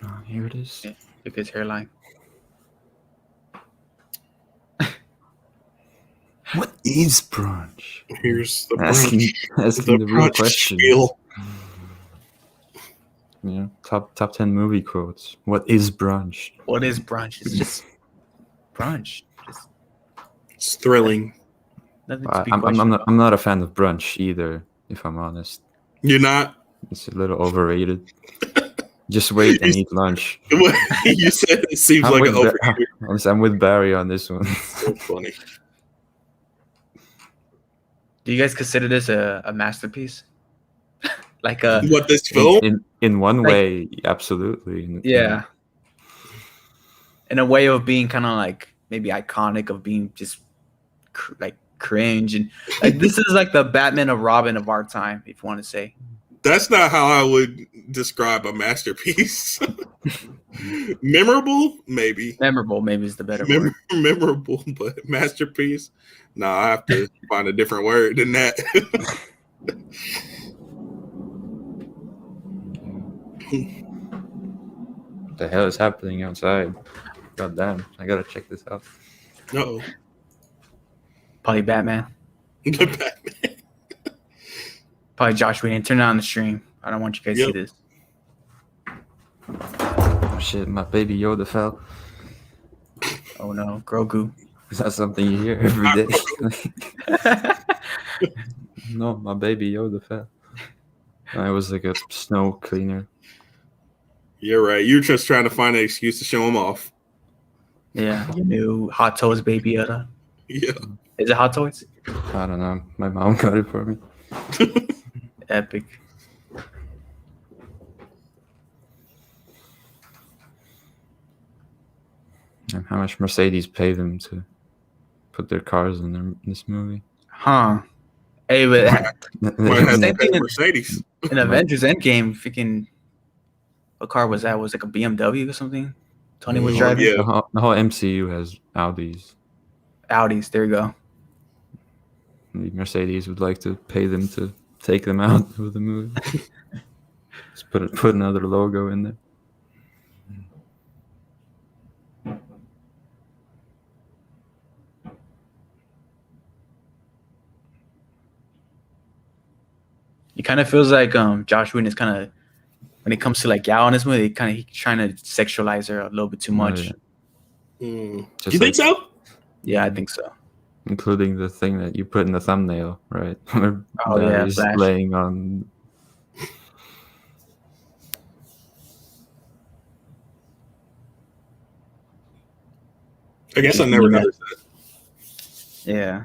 Oh, here it is. yeah, look at his hairline. What is brunch? Here's the Asking, brunch. asking the real brunch question. spiel. Yeah, top 10 movie quotes. What is brunch? What is brunch? It's just brunch. Just It's thrilling. nothing to be I'm not a fan of brunch either, if I'm honest. You're not. It's a little overrated. Just wait and eat lunch. You said it seems like an overrated. I'm with Barry on this one. So funny. Do you guys consider this a masterpiece? Like a What this film? In one Like- way, absolutely. yeah. In a way of being kind of like maybe iconic, of being just like cringe, and like this is like the Batman of Robin of our time, if you want to say. That's not how I would describe a masterpiece. Memorable, maybe. Memorable, maybe is the better word. Memorable, but masterpiece. No, I have to find a different word than that. What the hell is happening outside? God damn, I gotta check this out. No. Probably Batman. Batman. Probably Josh Whedon. Turn it on the stream. I don't want you guys to see Yep. this. Oh shit, my baby Yoda fell. Oh no, Grogu. Is that something you hear every day? No, my baby Yoda fell. I was like a snow cleaner. You're right. You're just trying to find an excuse to show him off. Yeah, your new Hot Toys Baby Yoda. Yeah. Is it Hot Toys? I don't know. My mom got it for me. Epic. And how much Mercedes paid them to put their cars in this movie? Huh. Hey, but Might have to Same pay thing in- Mercedes. in Avengers Endgame, freaking, what car was that? Was it like a BMW or something? Tony was Oh, driving? yeah. The whole MCU has Audis. Audis, there you go. The Mercedes would like to pay them to take them out of the movie. Just put another logo in there. It kind of feels like Josh Whedon is kind of, when it comes to like Gal in this movie, he's trying to sexualize her a little bit too much. yeah. You think so? Yeah, I think so. Including the thing that you put in the thumbnail, right? Where Oh, yeah, Barry's Flash. laying on. I guess I never noticed that. Yeah.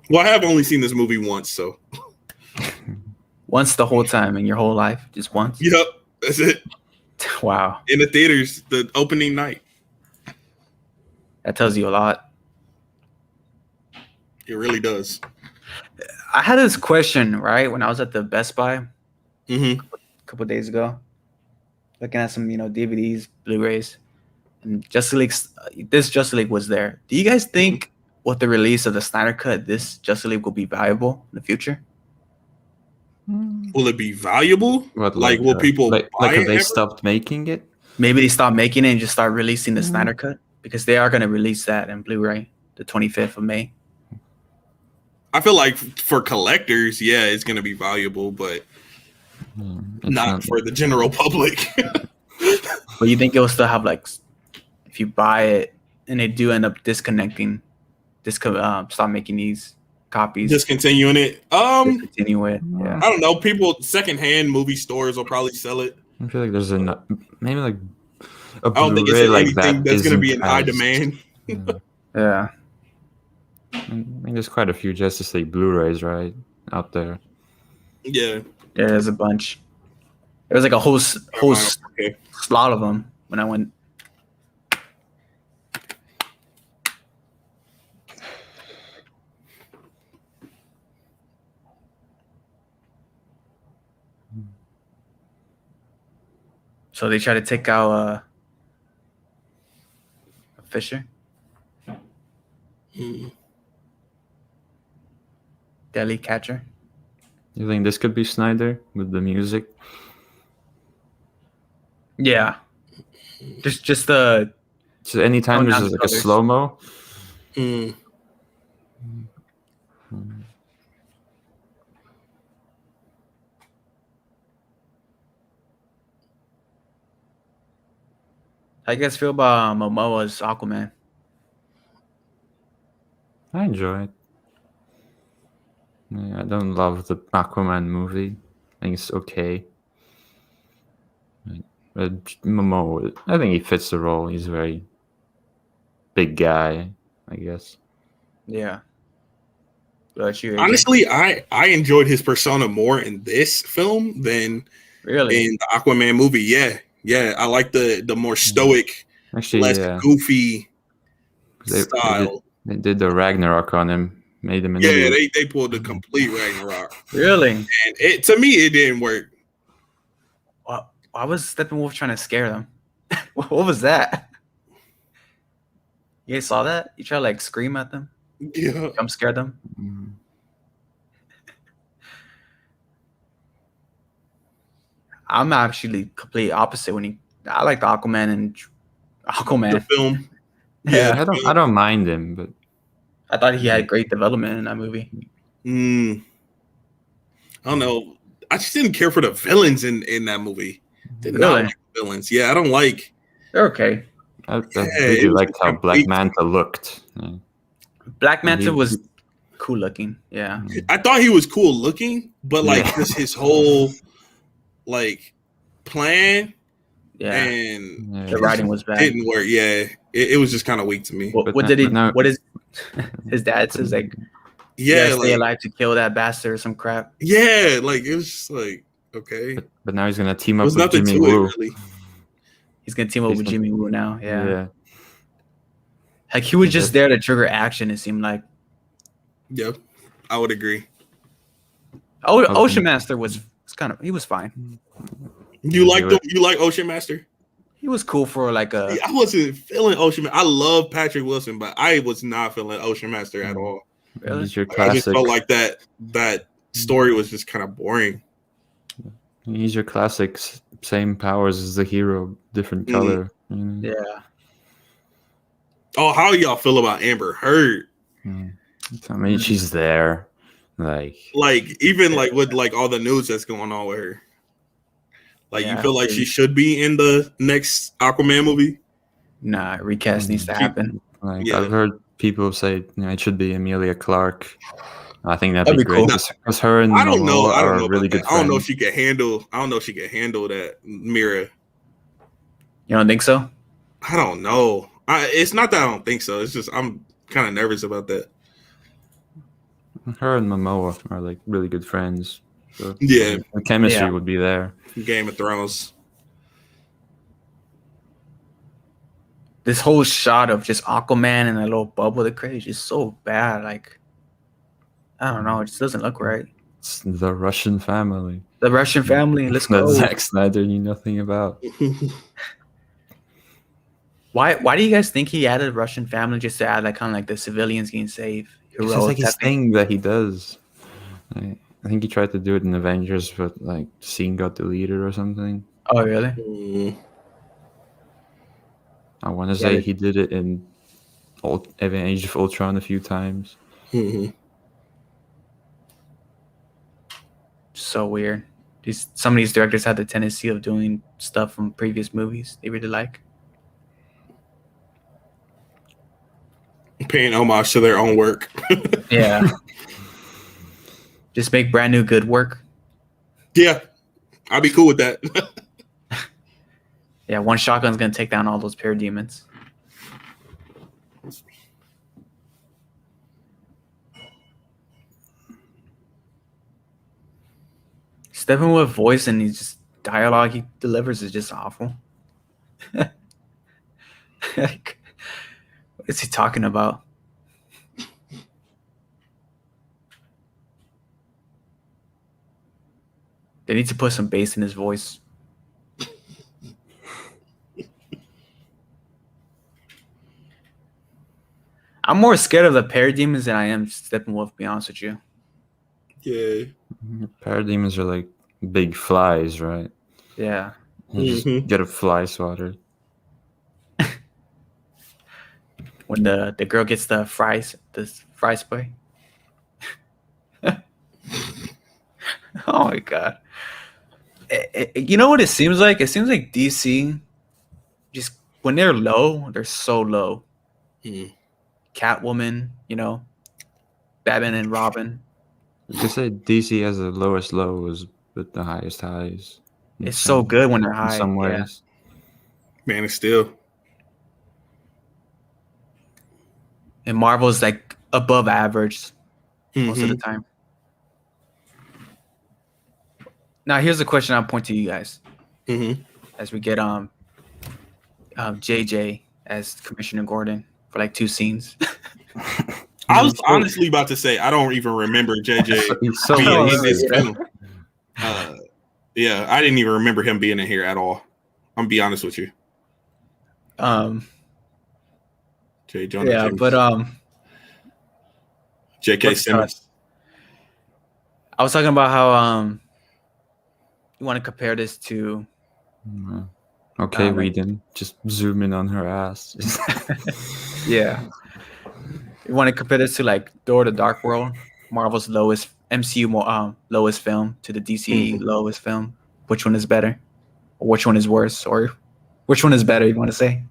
Well, I have only seen this movie once, so. Once the whole time in your whole life? Just once? Yep, that's it. Wow. In the theaters, the opening night. That tells you a lot. It really does. I had this question, right, when I was at the Best Buy Mm-hmm. a couple days ago, looking at some, DVDs, Blu-rays, and this Justice League was there. Do you guys think with the release of the Snyder Cut, this Justice League will be valuable in the future? Will it be valuable? What, will people buy if it they ever? stopped making it? Maybe they stop making it and just start releasing the Snyder Cut, because they are going to release that in Blu-ray the 25th of May. I feel like for collectors, yeah, it's going to be valuable, but not for the general public. But you think it will still have, like, if you buy it and they do end up disconnecting, stop making these copies, Discontinuing it. discontinue it. Yeah. I don't know. People, secondhand movie stores will probably sell it. I feel like there's maybe like a I don't think it's Blu-ray like anything that that's going to be isn't in high as- demand. Yeah. I mean, there's quite a few Justice League Blu-rays right out there. Yeah. There's a bunch. There was like a whole Okay. slot of them when I went. So they try to take out Fisher, Mm. Deli Catcher. You think this could be Snyder with the music? Yeah. Just the So anytime Oh, there's now like a colors. slow-mo, Mm. how you guys feel about Momoa's Aquaman? I enjoy it. Yeah, I don't love the Aquaman movie. I think it's okay. But Momoa, I think he fits the role. He's a very big guy, I guess. Yeah. What about you, AJ? Honestly, I enjoyed his persona more in this film than Really? in the Aquaman movie. Yeah. I like the more stoic, Actually, less yeah. goofy They style. did the Ragnarok on him, made him an Yeah, idiot. they pulled the complete Ragnarok, Really? and to me it didn't work. Why was Steppenwolf trying to scare them? What was that? You guys saw that? You try to like scream at them? Yeah, Jump scare them? Mm. I'm actually complete opposite I like the Aquaman and the Aquaman. film. Yeah. I don't mind him, but I thought he had great development in that movie. I don't know. I just didn't care for the villains in that movie. Did not Really? like the villains. Yeah, I don't like. They're okay. I it really was liked how Black complete- Manta looked. Yeah. Black Manta He- was cool looking. Yeah. I thought he was cool looking, but like Yeah. just his whole like plan Yeah. and Yeah. The writing was bad. didn't work. Yeah, it was just kind of weak to me. What But did he? now- What is his dad says? Like, Yeah, stay like alive to kill that bastard or some crap. yeah, like it was just like okay. But now he's gonna team There up was with nothing Jimmy to Woo. it really. He's gonna team up He's with gonna- Jimmy Woo now. Yeah. Yeah. Like he was just there to trigger action. It seemed like. Yeah, I would agree. Ocean Master was he was fine. You like them? You like Ocean Master? He was cool for like a. I wasn't feeling Ocean. I love Patrick Wilson, but I was not feeling Ocean Master at all. Really? He's your Like, I just classic. felt like that story was just kind of boring. He's your classic. Same powers as the hero, different Mhm. color. You know? Yeah. Oh, how y'all feel about Amber Heard? I mean, she's there. Like, Like even like with like all the news that's going on with her. Like Yeah, you feel like she should be in the next Aquaman movie? Nah, recast needs to happen. Yeah. I've heard people say it should be Emilia Clarke. I think that'd That'd be be great cool. because her and I don't know. Momoa I don't are know. really About good that. I don't know if friends. she could handle. I don't know if she could handle that Mira. You don't think so? I don't know. It's not that I don't think so. It's just I'm kind of nervous about that. Her and Momoa are like really good friends. So Yeah. the chemistry Yeah. would be there. Game of Thrones. This whole shot of just Aquaman in a little bubble, the crazy, is just so bad. Like, I don't know, it just doesn't look right. It's the Russian family. The Russian family, let's That go. Zack Snyder knew nothing about. Why do you guys think he added Russian family just to add like kind of like the civilians getting saved? It's just like his thing that he does. I think he tried to do it in Avengers, but like the scene got deleted or something. Oh, really? I want to say he did it in Age of Ultron a few times. So weird. Some of these directors had the tendency of doing stuff from previous movies they really like. Paying homage to their own work. Yeah. Just make brand new good work. Yeah, I'd be cool with that. Yeah, one shotgun's gonna take down all those parademons. Steppenwolf voice and he's just dialogue he delivers is just awful. Like, what is he talking about? They need to put some bass in his voice. I'm more scared of the parademons than I am Steppenwolf, to be honest with you. Yeah. Parademons are like big flies, right? Yeah. You just get a fly swatter. When the girl gets the fry spray. Oh my god. You know what it seems like? It seems like DC, just when they're low, they're so low. Catwoman, Batman and Robin. You could say DC has the lowest lows, but the highest highs. It's so good when they're high. In some ways. Man of Steel. And Marvel's like above average most of the time. Now here's a question I'll point to you guys as we get JJ as Commissioner Gordon for like 2 scenes. I was honestly about to say I don't even remember JJ He's so being in lazy. this film. Yeah, I didn't even remember him being in here at all. I'm gonna be honest with you. J. Jonah Yeah, Jameson. but J.K. Simmons. I was talking about how you want to compare this to Okay, Whedon. Just zoom in on her ass. yeah. You want to compare this to like Thor: The Dark World, Marvel's lowest MCU lowest film, to the DCEU lowest film. Which one is better? Or which one is worse? Or which one is better, you want to say?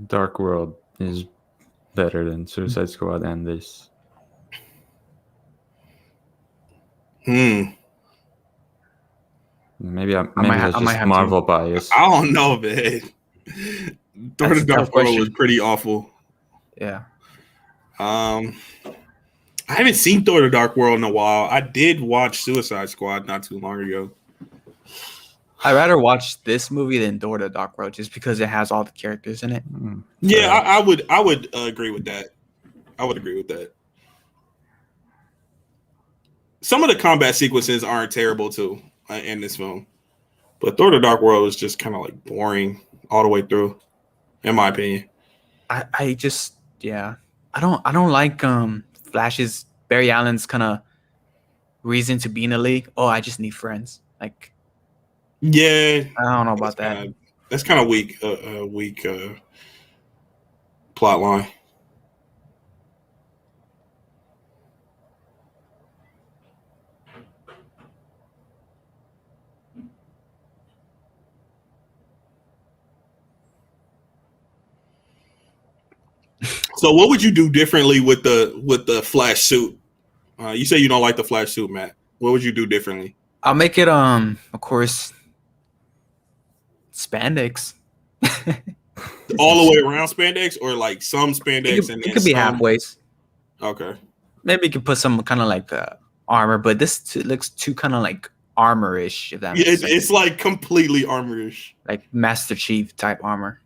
Dark World is better than Suicide Squad and this. Maybe that's just Marvel bias. I don't know, man. Thor: The Dark World was pretty awful. Yeah. I haven't seen Thor: The Dark World in a while. I did watch Suicide Squad not too long ago. I'd rather watch this movie than Thor: The Dark World just because it has all the characters in it. Yeah, I would agree with that. I would agree with that. Some of the combat sequences aren't terrible too in this film, but Thor: The Dark World is just kind of like boring all the way through, in my opinion. I just I don't like Flash's Barry Allen's kind of reason to be in the league. Oh, I just need friends. Like, yeah, I don't know about that. That's kind of weak. Plot line. So, what would you do differently with the Flash suit? You say you don't like the Flash suit, Matt. What would you do differently? I'll make it of course, spandex. all the way around spandex, or like some spandex and it could be some... halfway. Okay. Maybe you could put some kind of like armor, but this looks too kind of like armor-ish. If that Yeah, makes sense. it's like completely armorish. Like Master Chief type armor.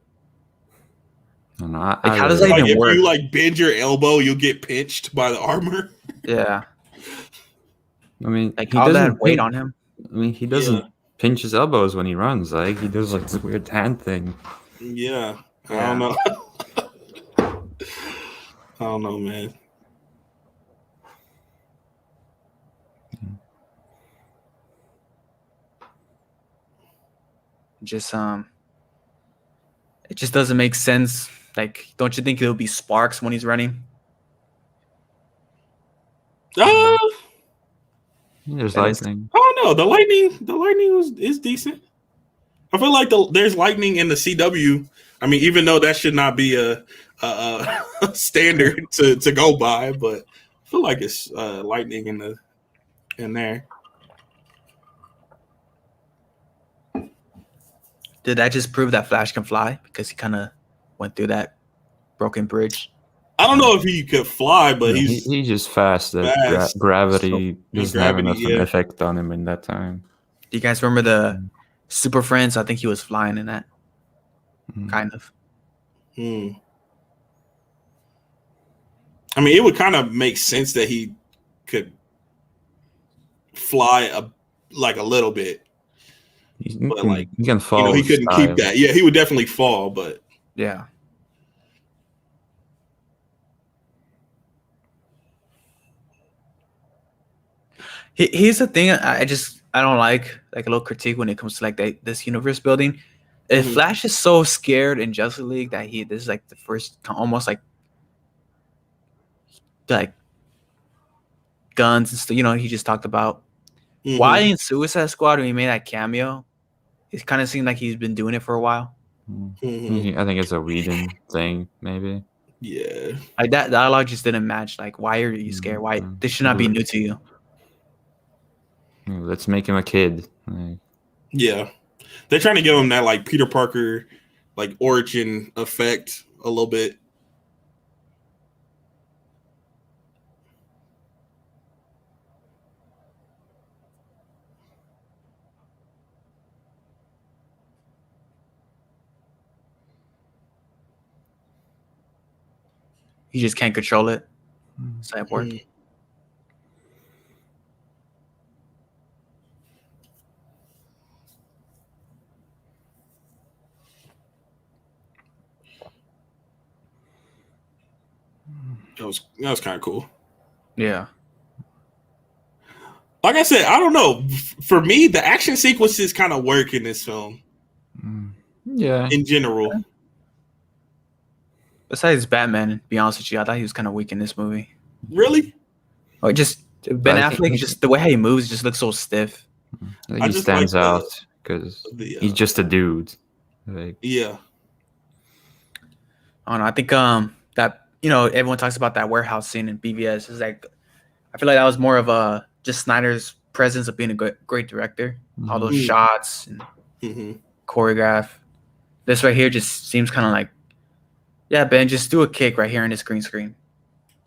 I don't know. Like, how does that Like even if work? you like bend your elbow, you'll get pinched by the armor. Yeah, I mean, like he all doesn't that weight on him. I mean, he doesn't pinch his elbows when he runs. Like he does like this weird hand thing. Yeah. I Yeah. don't know. I don't know, man. Just it just doesn't make sense. Like, don't you think it'll be sparks when he's running? There's That is- lightning. I don't know. The lightning is decent. I feel like there's lightning in the CW. I mean, even though that should not be a standard to go by, but I feel like it's lightning in there. Did that just prove that Flash can fly because he kind of went through that broken bridge? I don't know if he could fly, but He's just fast. That fast. gravity doesn't have enough Gravity, yeah. effect on him in that time. Do you guys remember the Super Friends? I think he was flying in that, kind of. I mean, it would kind of make sense that he could fly a little bit. But like, he can fall. He couldn't keep that. Yeah, he would definitely fall, but Yeah. Here's the thing I don't like a little critique when it comes to like this universe building. If Flash is so scared in Justice League that this is like the first almost like guns and stuff, he just talked about. Why in Suicide Squad when he made that cameo, it kind of seemed like he's been doing it for a while. I think it's a Whedon thing, maybe. Yeah, like that dialogue just didn't match. Like, why are you scared? Why this should not be new to you? Let's make him a kid. Like, yeah, they're trying to give him that like Peter Parker like origin effect a little bit. You just can't control it. Cyborg. That was kind of cool. Yeah. Like I said, I don't know. For me, the action sequences kind of work in this film. Yeah. In general. Besides Batman, to be honest with you, I thought he was kind of weak in this movie. Really? Oh, just Ben Affleck, just the way how he moves just looks so stiff. I think he stands out because he's just a dude. Like, yeah. I don't know. I think that everyone talks about that warehouse scene in BVS. Is like, I feel like that was more of just Snyder's presence of being a great director. All those shots and choreograph. This right here just seems kind of like, yeah, Ben, just do a kick right here in this green screen.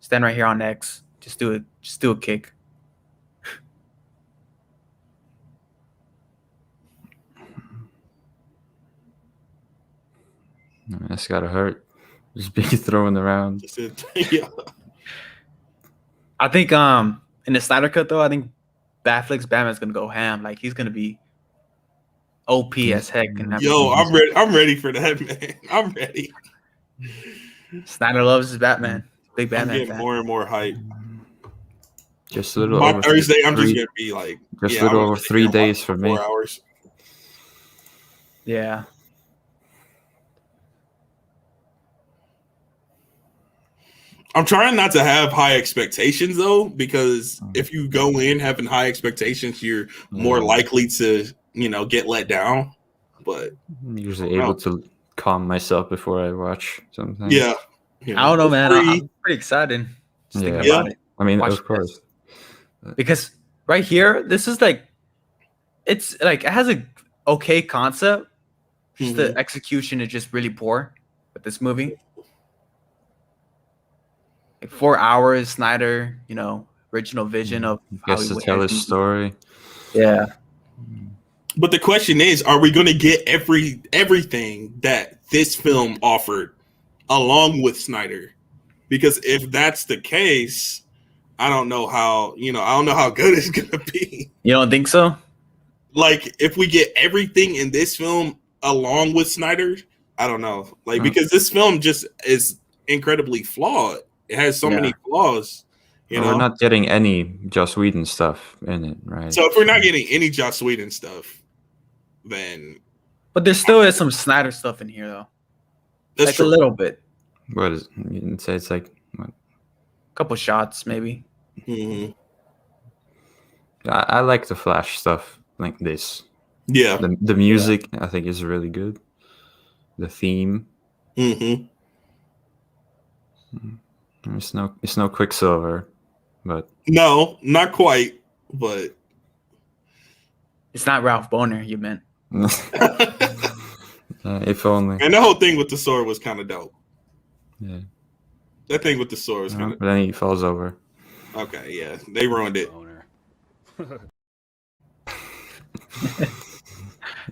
Stand right here on X. Just do it. Just do a kick. That's gotta hurt. Just be throwing around. Yeah. I think in the Snyder cut though, I think Affleck's Batman's gonna go ham. Like he's gonna be OP as heck. Yo, I'm ready. I'm ready for that, man. I'm ready. Snyder loves his Batman. Big Batman. I'm getting more and more hype. Just a little. My over Thursday, I'm just gonna be like just a little over 3 days for me. 4 hours. Yeah. I'm trying not to have high expectations though, because if you go in having high expectations, you're more likely to, get let down. But I'm usually able to calm myself before I watch something. Yeah. I don't know, man. I'm pretty excited. Just thinking about it. I mean, Watch of course. Because right here, this is like, it's like it has a okay concept. Just the execution is just really poor with this movie. Like 4 hours, Snyder, original vision of how Gets he to would tell end his things. story. Yeah. But the question is, are we going to get everything that this film offered along with Snyder? Because if that's the case, I don't know how good it's going to be. You don't think so? Like, if we get everything in this film along with Snyder, I don't know. Like, because this film just is incredibly flawed. It has so many flaws. We're not getting any Joss Whedon stuff in it, right? So if we're not getting any Joss Whedon stuff, then... But there still is some Snyder stuff in here, though. That's like true. a little bit. What is you can say? It's like what? A couple shots, maybe. Mm-hmm. I like the Flash stuff like this. Yeah. The music I think is really good. The theme. Mm-hmm. It's no Quicksilver, but No, not quite, but It's not Ralph Boner, you meant. if only. and the whole thing with the sword was kind of dope. Yeah. That thing with the sword was kind of But then he falls over. okay. Yeah, they ruined it.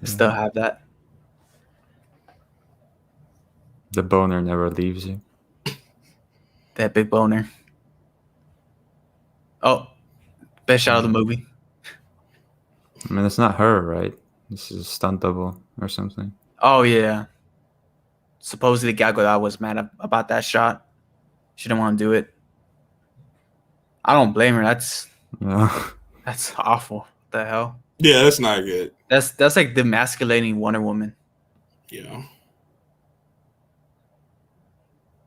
Still have that. The boner never leaves you. That big boner. Oh, best shot of the movie. I mean, it's not her, right? This is a stunt double or something. Oh, yeah. Supposedly Gadot was mad about that shot. She didn't want to do it. I don't blame her. That's awful. What the hell? Yeah, that's not good. That's like demasculating Wonder Woman. Yeah.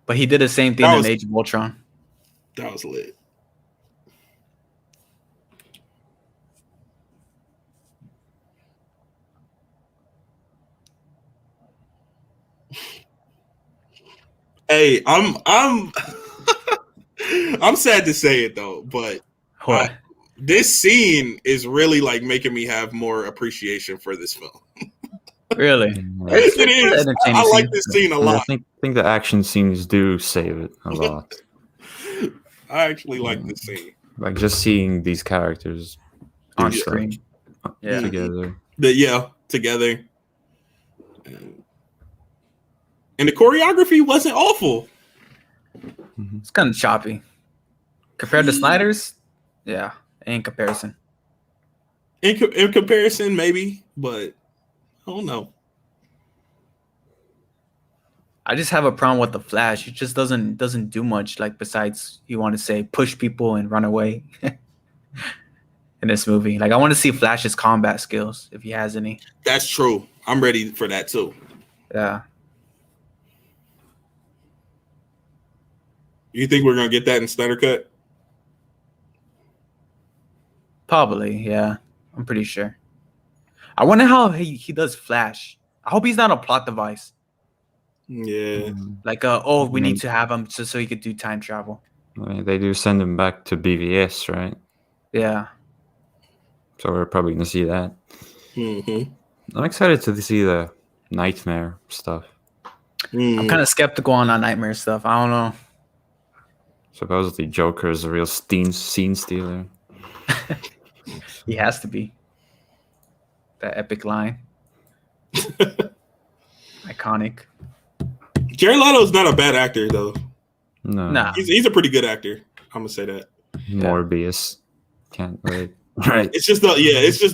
But he did the same thing in Age of Ultron. That was lit. Hey, I'm I'm sad to say it though, but What? this scene is really like making me have more appreciation for this film. Really? It is. I like this scene a lot. I think the action scenes do save it a lot. I actually like this scene. Like just seeing these characters On do stuff screen. Yeah. together. Together. And the choreography wasn't awful. It's kind of choppy. Compared to Snyder's? Yeah, in comparison. In comparison, maybe, but I don't know. I just have a problem with the Flash. He just doesn't do much, like besides you want to say push people and run away in this movie. Like I want to see Flash's combat skills if he has any. That's true. I'm ready for that too. Yeah. You think we're gonna get that in Snyder Cut? Probably, yeah. I'm pretty sure. I wonder how he does Flash. I hope he's not a plot device. Yeah. Like, we need to have him so he could do time travel. I mean, they do send him back to BVS, right? Yeah. So we're probably gonna see that. Mm-hmm. I'm excited to see the Nightmare stuff. I'm kind of skeptical on that Nightmare stuff. I don't know. Supposedly Joker is a real scene stealer. He has to be. That epic line. Iconic. Jared Leto's not a bad actor though. No. Nah. He's a pretty good actor. I'm gonna say that. Morbius. Can't wait. Right. It's just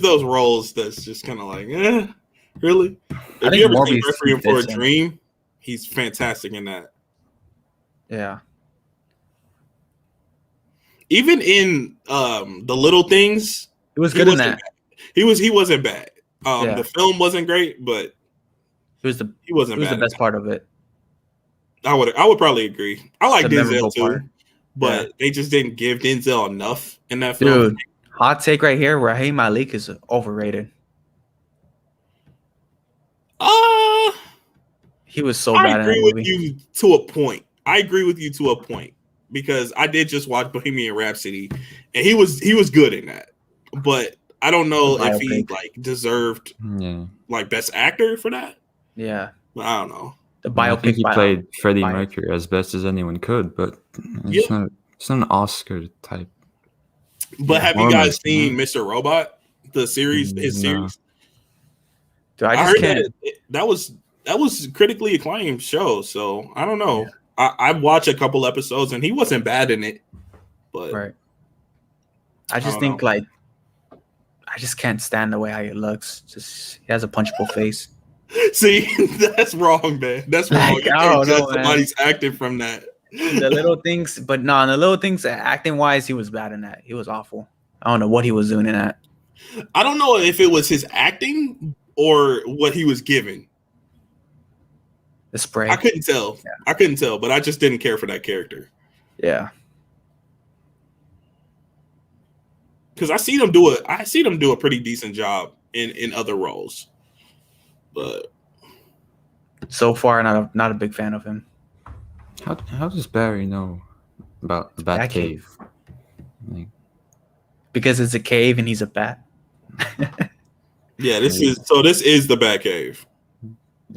those roles that's just kind of like, really? If think you ever seen Morbius Requiem for a fits him. Dream, he's fantastic in that. Yeah. Even in The Little Things, It was good in wasn't that. bad. He wasn't bad. Yeah. The film wasn't great, but He was the bad. best part of it. I would probably agree. I like The Denzel memorable too, part. but they just didn't give Denzel enough in that film. Dude, hot take right here. Raheem Malik is overrated. He was so bad I in that agree with movie. you to a point. I agree with you to a point because I did just watch Bohemian Rhapsody, and he was good in that. But I don't know if he Biopic. like deserved Yeah. like best actor for that. Yeah, I don't know. the I think biopic. he played Freddie bio- Mercury as best as anyone could, but Yep. it's not an Oscar type. But have you guys performance, seen Mr. Robot, the series, his No. series? Dude, I I just heard can't. that was critically acclaimed show. So I don't know. I watched a couple episodes and he wasn't bad in it, but Right. I just don't think know. like I just can't stand the way how he looks. Just he has a punchable face. See, that's wrong, man. That's wrong. Like, You I can't don't judge know, man. somebody's acting from that. The little things, but no, the little things acting wise, he was bad in that. He was awful. I don't know what he was doing in that. I don't know if it was his acting or what he was given. The spray. I couldn't tell. Yeah. I couldn't tell, but I just didn't care for that character. Yeah. Because I see them do a pretty decent job in other roles. But So far, not a big fan of him. How does Barry know about the Batcave? Like, Because it's a cave and he's a bat. yeah, this is the Batcave.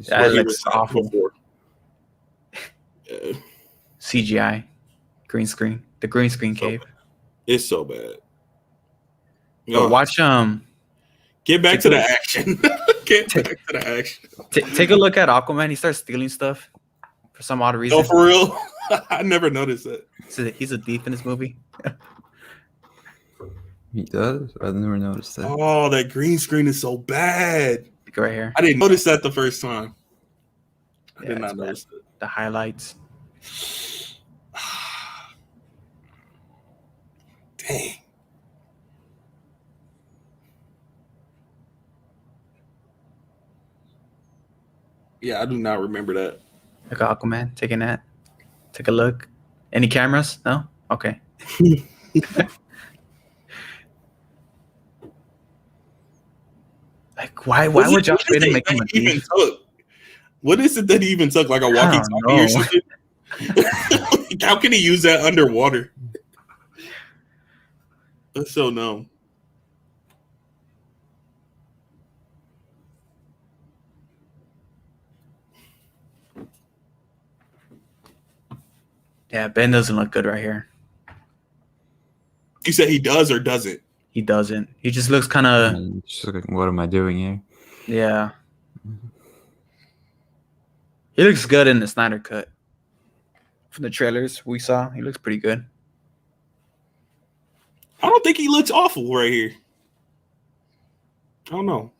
That Where he looks was at awful. before. Yeah, CGI, green screen, the green screen cave. it's so bad. But watch Get back to the action. Get back to the action. take a look at Aquaman. He starts stealing stuff for some odd reason. Oh, for real? I never noticed that. So he's a thief in this movie. he does? I've never noticed that. Oh, that green screen is so bad. Look right here. I didn't notice that the first time. I Yeah, did not it's bad. notice it. The highlights. Dang. Yeah, I do not remember that. Look at Aquaman taking that. Take a look. Any cameras? No? Okay. Like why would Josh Whedon make him a thief? What is it that he even took? Like a walkie-talkie or something? How can he use that underwater? That's so dumb. Yeah, Ben doesn't look good right here. You said he does or doesn't? He doesn't. He just looks kind of Just like, what am I doing here? yeah. He looks good in the Snyder cut. From the trailers we saw, he looks pretty good. I don't think he looks awful right here. I don't know.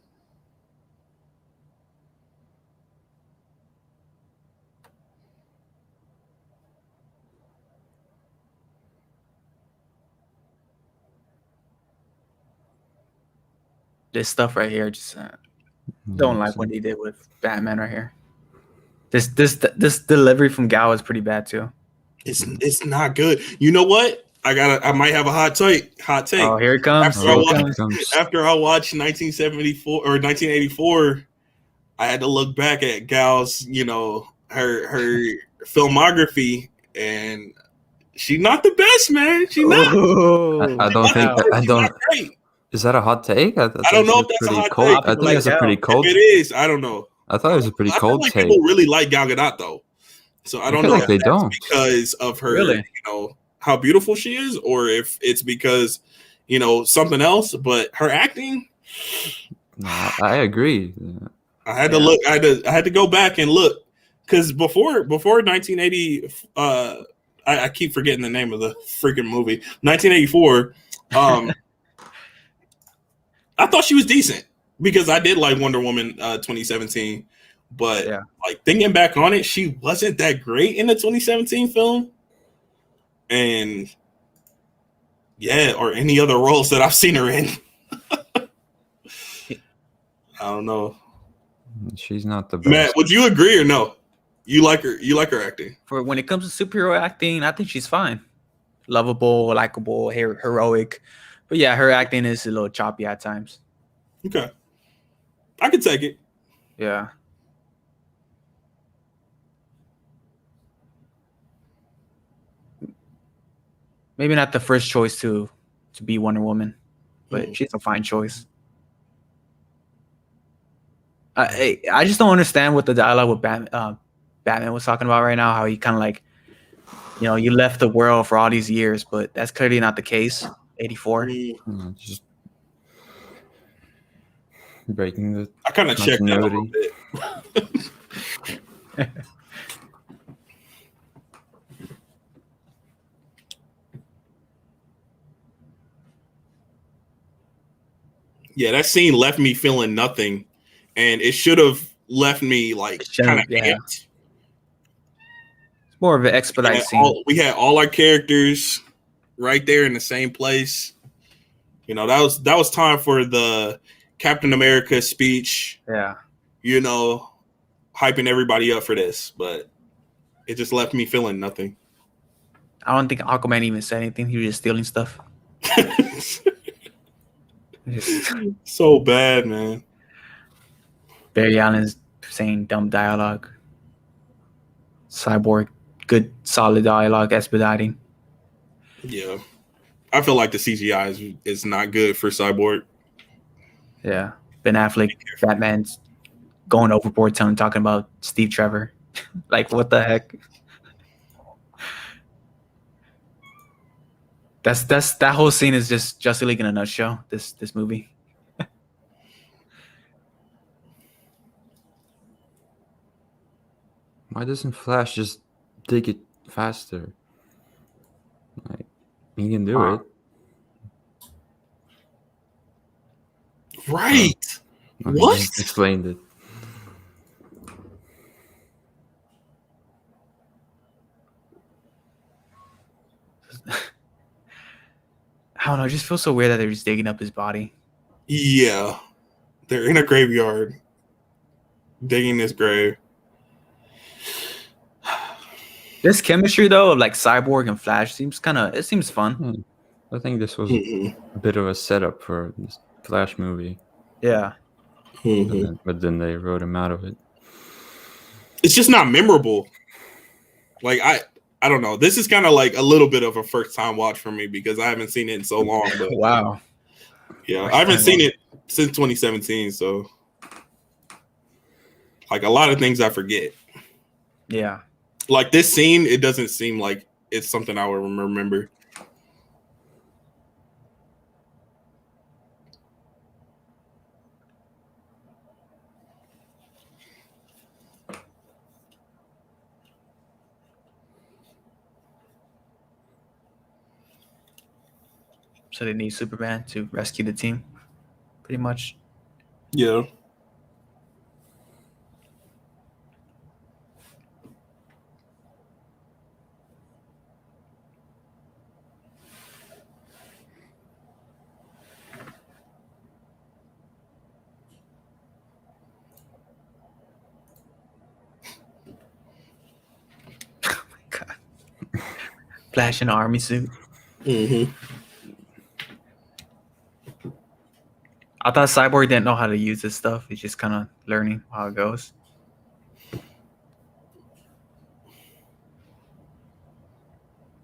This stuff right here, just don't like what he did with Batman right here. This delivery from Gal is pretty bad too. It's not good. You know what? I might have a hot take. Oh, here it comes. After I watched 1974 or 1984, I had to look back at Gal's, her filmography, and she's not the best, man. She's not. I don't. Great. Is that a hot take? I don't know if that's a hot take. I think that's a pretty cold. If it is, I don't know. I thought it was a pretty cold take. People really like Gal Gadot though, so I don't know like if they that's don't because of her, Really? How beautiful she is, or if it's because something else. But her acting, No, I agree. I had to look. I had to go back and look because before 1980, I keep forgetting the name of the freaking movie. 1984. I thought she was decent because I did like Wonder Woman 2017, but like thinking back on it, she wasn't that great in the 2017 film, and or any other roles that I've seen her in. I don't know. She's not the best. Matt, would you agree or no? You like her? You like her acting? For when it comes to superhero acting, I think she's fine. Lovable, likable, heroic. But yeah, her acting is a little choppy at times. Okay. I can take it. Yeah. Maybe not the first choice to be Wonder Woman, but she's a fine choice. I just don't understand what the dialogue with Batman was talking about right now. How he kind of like, you left the world for all these years, but that's clearly not the case. 84. Just breaking the I kind of checked that a little continuity. bit. Yeah, that scene left me feeling nothing, and it should have left me like kind of amped. It's more of an expedite scene. We had all our characters right there in the same place. That was time for the Captain America speech. Yeah. Hyping everybody up for this, but it just left me feeling nothing. I don't think Aquaman even said anything. He was just stealing stuff. So bad, man. Barry Allen's saying dumb dialogue. Cyborg, good solid dialogue, expediting. Yeah, I feel like the CGI is not good for Cyborg. Yeah, Ben Affleck, Batman's going overboard, talking about Steve Trevor. Like, what the heck? That whole scene is just Justice League in a nutshell. This movie. Why doesn't Flash just dig it faster? Like, he can do it. Right. What? He explained it. I don't know. It just feels so weird that they're just digging up his body. Yeah. They're in a graveyard digging his grave. This chemistry, though, of like Cyborg and Flash seems fun. I think this was a bit of a setup for this Flash movie. Yeah. But then they wrote him out of it. It's just not memorable. Like, I don't know. This is kind of like a little bit of a first time watch for me because I haven't seen it in so long. But wow. Yeah, I haven't seen it since 2017. So, like, a lot of things I forget. Yeah. Like this scene, it doesn't seem like it's something I would remember. So they need Superman to rescue the team, pretty much. Yeah. Oh my god! Flash in an army suit. I thought Cyborg didn't know how to use this stuff. He's just kind of learning how it goes.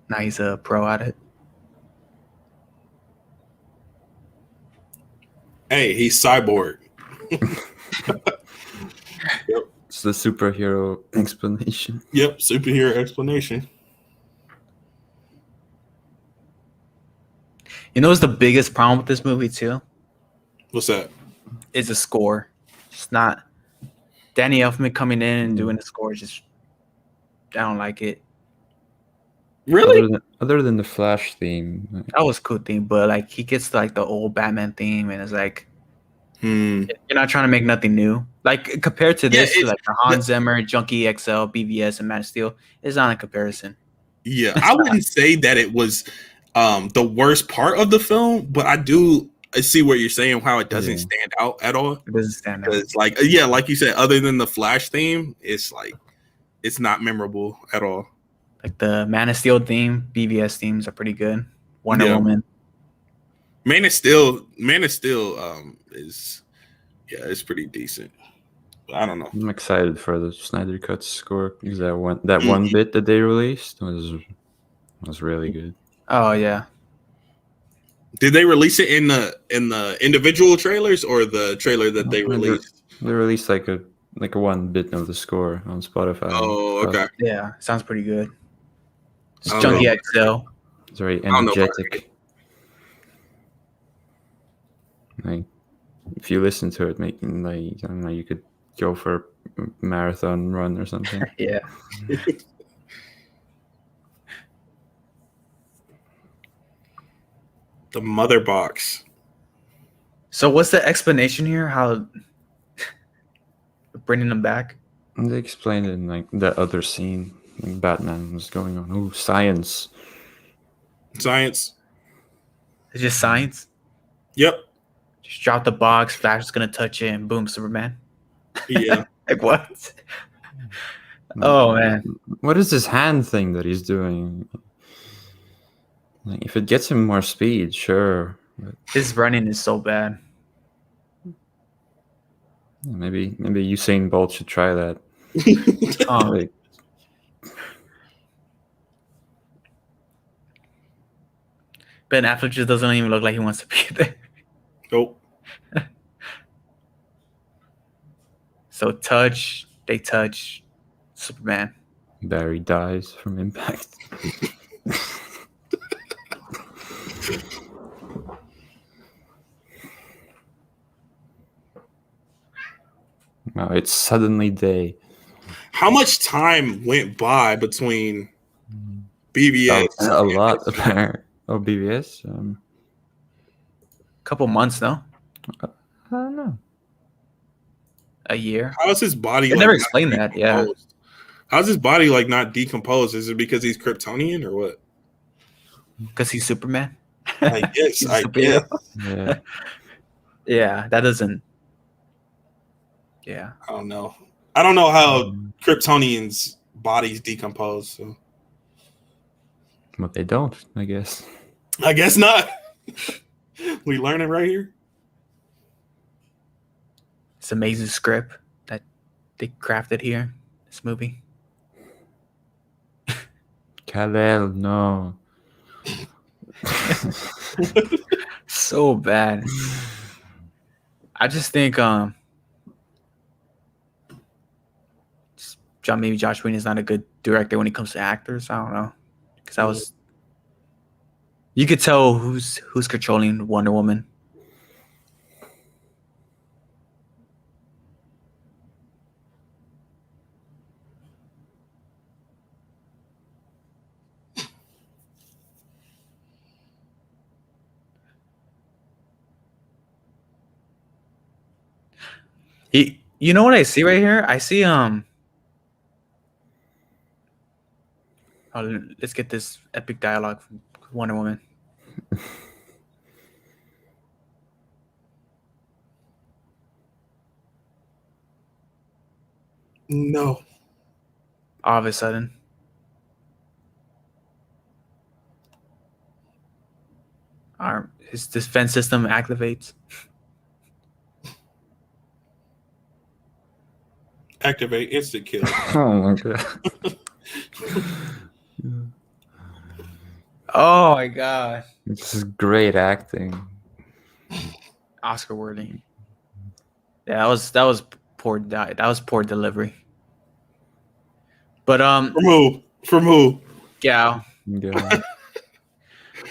Now he's a pro at it. Hey, he's Cyborg. Yep. It's the superhero explanation. Yep, superhero explanation. What's the biggest problem with this movie too? What's that? It's a score. It's not Danny Elfman coming in and doing the score. Just I don't like it. Really? Other than the Flash theme, That was a cool theme, but like he gets like the old Batman theme, and it's like you're not trying to make nothing new. Like compared to this, like the Hans Zimmer, Junkie XL, BVS, and Man of Steel, it's not a comparison. Yeah, I wouldn't say that it was the worst part of the film, but I see what you're saying, how it doesn't stand out at all. It doesn't stand out. It's like, yeah, like you said, other than the Flash theme, it's like, it's not memorable at all. Like the Man of Steel theme, BVS themes are pretty good. Wonder Woman. Man of Steel is, it's pretty decent. I don't know. I'm excited for the Snyder Cut score because that one bit that they released was really good. Oh yeah. Did they release it in the individual trailers or the trailer that they released? They released like a one bit of the score on Spotify. Oh, okay. Yeah, sounds pretty good. It's I don't Junkie know. XL. It's very I don't know if I energetic. Like, if you listen to it, making like I don't know, you could go for a marathon run or something. Yeah. The mother box. So what's the explanation here? How bringing them back? And they explained it in like that other scene. Like Batman was going on. Ooh, science. Science. It's just science. Yep. Just drop the box. Flash is gonna touch it, and boom, Superman. Yeah. Like what? Oh man. What is this hand thing that he's doing? Like, if it gets him more speed, sure. But His running is so bad. maybe Usain Bolt should try that. Like, Ben Affleck just doesn't even look like he wants to be there. Nope. So they touch Superman. Barry dies from impact. Wow, it's suddenly day. How much time went by between BBS? A lot, apparently. Oh, BBS? Couple months, no? I don't know. A year. How is his body? They never explained that. Yeah. decomposed? How's his body like not decomposed? Is it because he's Kryptonian or what? Because he's Superman. I guess. He's a I superhero. guess. Yeah. Yeah, that doesn't. Yeah. I don't know. I don't know how Kryptonians' bodies decompose. So. But they don't, I guess. I guess not. We learn it right here. It's an amazing script that they crafted here. This movie. Kal-El, no. So bad. I just think maybe Josh Whedon is not a good director when it comes to actors. I don't know. Because you could tell who's controlling Wonder Woman. You know what I see right here? I see oh, let's get this epic dialogue from Wonder Woman. No. All of a sudden. His defense system activates. Activate instant kill. Oh my god. Oh my god. This is great acting. Oscar worthy. Yeah, that was poor delivery. But From who? yeah. Yeah.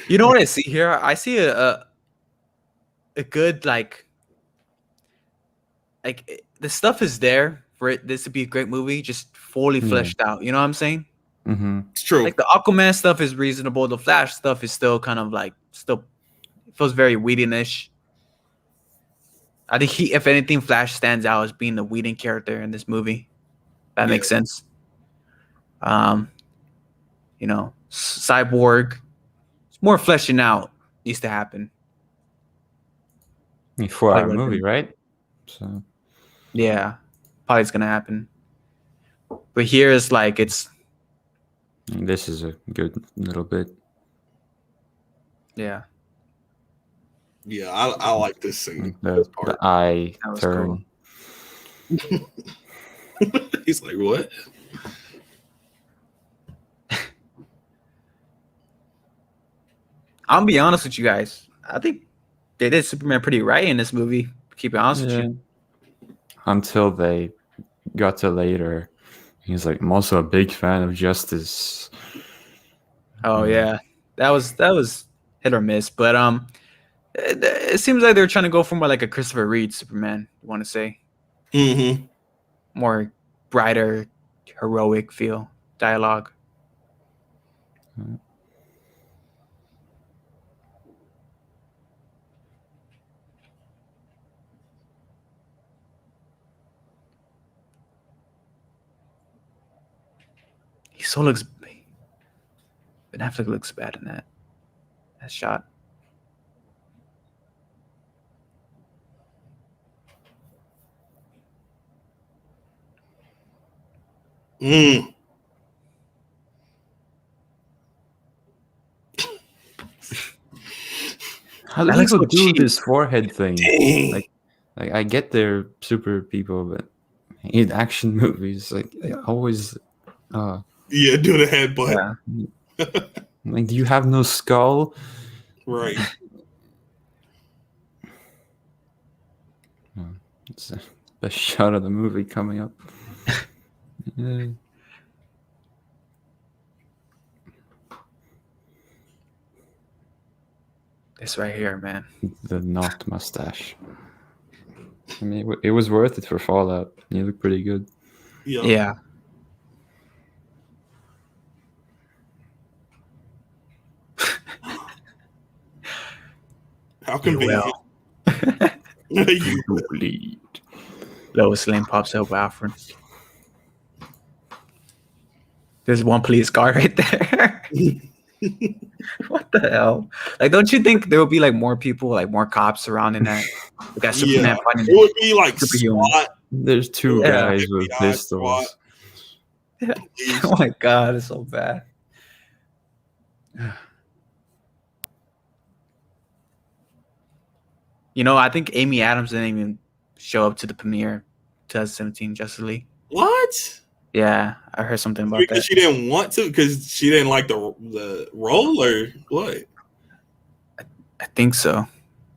You know what I see here? I see a good like the stuff is there for this to be a great movie, just fully fleshed out. You know what I'm saying? Mm-hmm. It's true. Like the Aquaman stuff is reasonable. The Flash stuff is still kind of like it feels very Whedon-ish. I think if anything, Flash stands out as being the Whedon character in this movie. That makes sense. Cyborg, it's more fleshing out needs to happen. 4-hour movie, right? So Yeah, probably it's gonna happen. But here is like it's. This is a good little bit. Yeah. Yeah, I like this scene. The eye That was turn. cool. He's like, what? I'll be honest with you guys. I think they did Superman pretty right in this movie. Keep it honest with you. until they got to later. He's like, I'm also a big fan of Josstice. Oh yeah, that was hit or miss, but it seems like they're trying to go for more like a Christopher Reeve Superman. You want to say Mm-hmm. more brighter, heroic feel dialogue. He so looks. Ben Affleck looks bad in that shot. Mm. How do That looks people so do cheap. this forehead thing? Dang. Like I get they're super people, but in action movies, like they always, Yeah, do the headbutt. Yeah. like, do you have no skull? Right. It's the best shot of the movie coming up. Yeah. This right here, man. The not mustache. I mean, it was worth it for Fallout. You look pretty good. Yeah. Yeah. How convenient. You Bleed. Lois Lane pops up Alfred. There's one police car right there. What the hell? Like, don't you think there will be like more people, like more cops surrounding that? We got Superman Yeah. fighting. It would be like Superhuman. SWAT. There's two Yeah. guys with FBI, pistols. police. Oh my god, it's so bad. You know, I think Amy Adams didn't even show up to the premiere 2017 Justice League. What? Yeah, I heard something about Because that. she didn't want to? Because she didn't like the role, or what? I think so.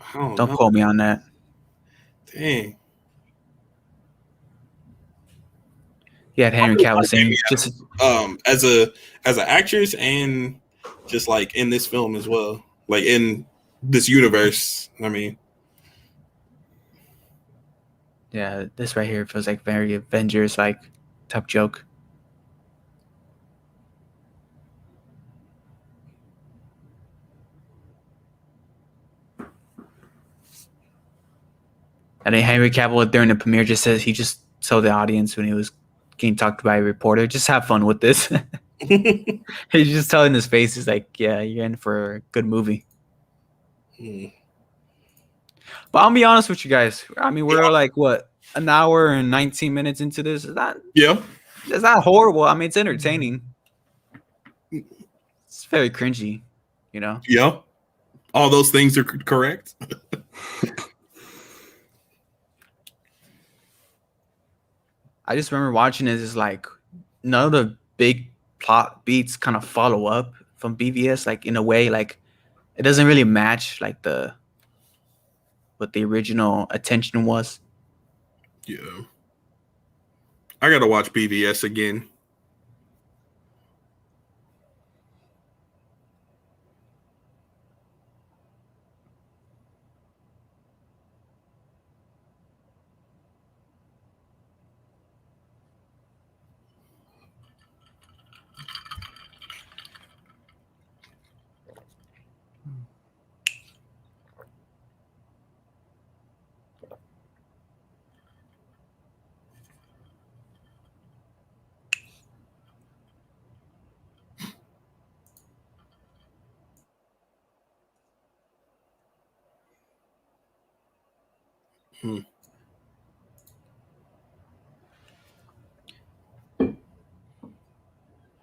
I don't Don't know. quote me on that. Dang. He had Henry Cavill saying Amy just As an actress and just like in this film as well, like in this universe. I mean, yeah, this right here feels like very Avengers like type joke. And then Henry Cavill during the premiere just says he just told the audience when he was getting talked by a reporter, just have fun with this. He's just telling his face, he's like, yeah, you're in for a good movie. But I'll be honest with you guys. I mean, we're like what, an hour and 19 minutes into this. yeah. It's not horrible. I mean, it's entertaining. It's very cringy, you know? Yeah. All those things are correct. I just remember watching it as like none of the big plot beats kind of follow up from BVS, like in a way, like it doesn't really match like what the original attention was. Yeah. I gotta watch BVS again.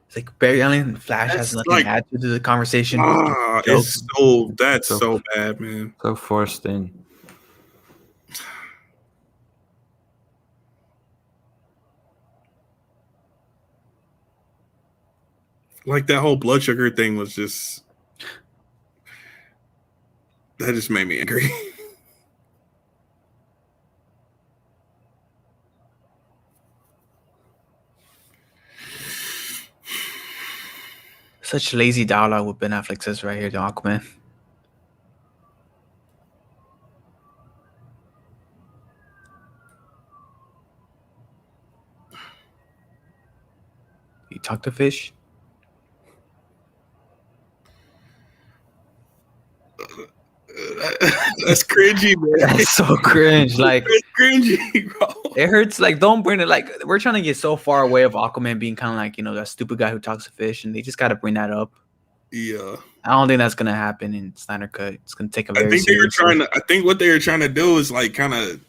It's like Barry Allen and Flash That's has nothing like- to add to the conversation. That's so bad, man. So forced in. Like that whole blood sugar thing was just that just made me angry. Such lazy dialogue with Ben Affleck says right here to Aquaman. You talk to fish? That's cringy, man. That's so cringe. Like, It's cringy, bro. it hurts. Like, don't bring it. Like, we're trying to get so far away of Aquaman being kind of like, that stupid guy who talks to fish, and they just got to bring that up. Yeah. I don't think that's gonna happen in Snyder Cut. It's gonna take a very I think seriously. I think what they were trying to do is like kind of,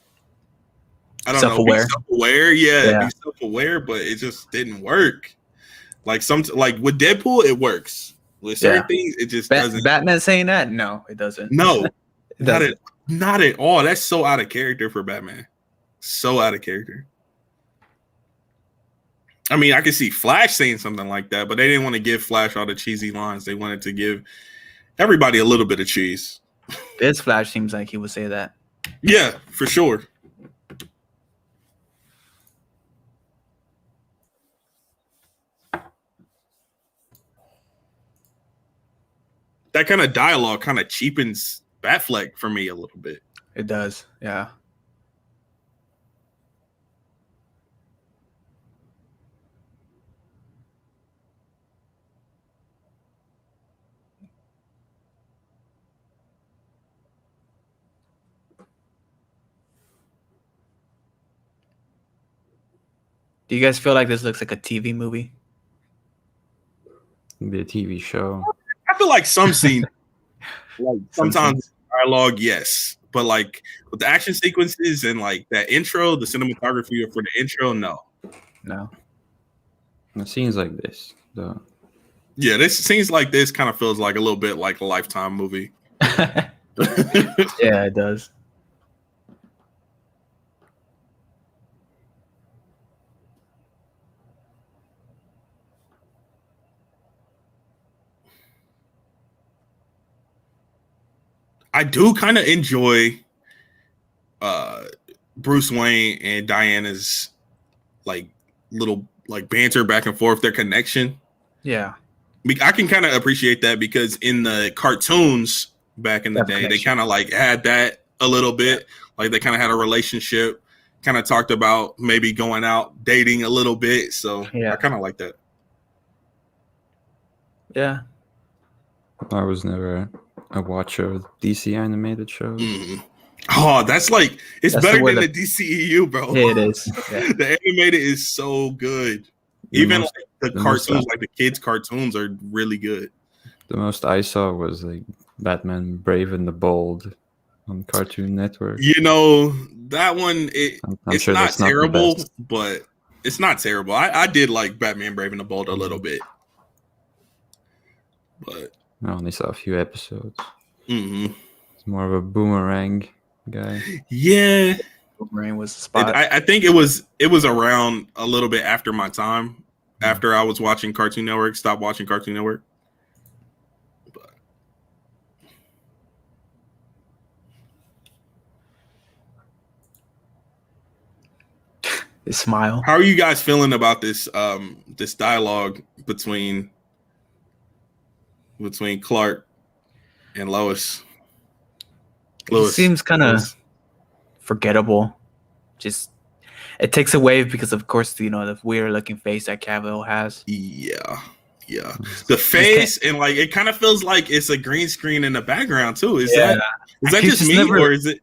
I don't know, be Self-aware. self-aware. Yeah, Yeah. be self-aware, but it just didn't work. Like with Deadpool, it works. With certain things, it just doesn't. Batman saying that? No, it doesn't. No, It doesn't. not at all. That's so out of character for Batman. So out of character. I mean, I could see Flash saying something like that, but they didn't want to give Flash all the cheesy lines. They wanted to give everybody a little bit of cheese. This Flash seems like he would say that. Yeah, for sure. That kind of dialogue kind of cheapens Batfleck for me a little bit. It does. Yeah. Do you guys feel like this looks like a TV movie? It'd be a TV show. I feel like some scenes, like sometimes dialogue, yes, but like with the action sequences and like that intro, the cinematography for the intro, no. No. It seems like this, though. Yeah, this scenes like this kind of feels like a little bit like a Lifetime movie. Yeah, it does. I do kind of enjoy Bruce Wayne and Diana's like little like banter back and forth, their connection. Yeah. I can kind of appreciate that because in the cartoons back in the day, they kind of like had that a little bit. Like they kind of had a relationship, kind of talked about maybe going out dating a little bit. So I kind of like that. Yeah. I was never a watcher of DC animated shows. Mm-hmm. Oh, that's like it's better than the DCEU, bro. Yeah, it is. Yeah. The animated is so good. Even like the cartoons, like the kids' cartoons, are really good. The most I saw was like Batman Brave and the Bold on Cartoon Network. You know, that one, it's sure not terrible, but it's not terrible. I did like Batman Brave and the Bold a little bit. But I only saw a few episodes. Mm-hmm. It's more of a Boomerang guy. Yeah. Boomerang was the spot. I think it was around a little bit after my time, after I was watching Cartoon Network, stopped watching Cartoon Network. But the smile. How are you guys feeling about this this dialogue between Clark and Lois? It seems kind of forgettable. Just it takes away because, of course, the weird looking face that Cavill has. Yeah. The face and like it kind of feels like it's a green screen in the background too. Is that just me or is it?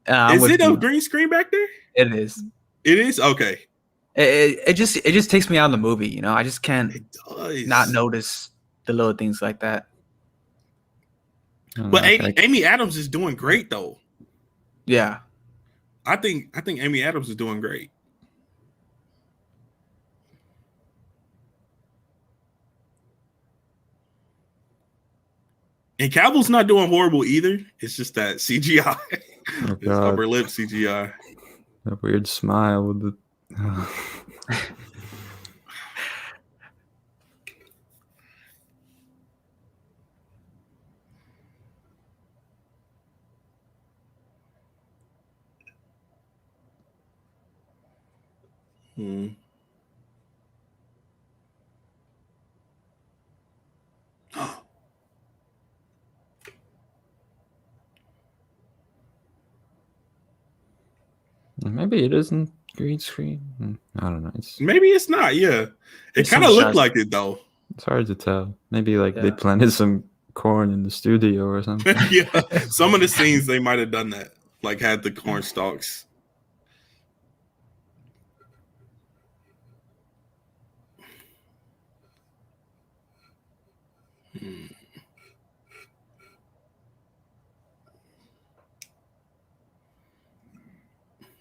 Is it a green screen back there? It is. It is okay. It just takes me out of the movie. I just can't not notice the little things like that. But Amy Adams is doing great though. Yeah. I think Amy Adams is doing great. And Cavill's not doing horrible either. It's just that CGI. It's upper lip CGI. That weird smile with the Maybe it isn't green screen. I don't know. Maybe it's not. Yeah, it kind of looked like it though. It's hard to tell. Maybe they planted some corn in the studio or something. Yeah, some of the scenes they might have done that, like had the corn stalks.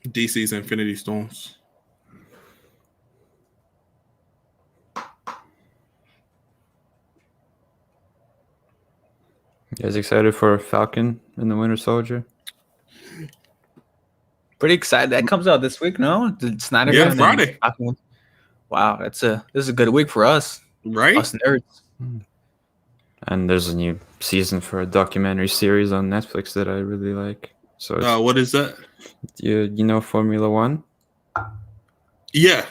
DC's Infinity Stones. You guys excited for Falcon and the Winter Soldier? Pretty excited. That comes out this week, no? The Snyder Yeah, Cut Friday. Wow, this is a good week for us. Right? Us nerds. And there's a new season for a documentary series on Netflix that I really like. So what is that? You know Formula One? Yeah.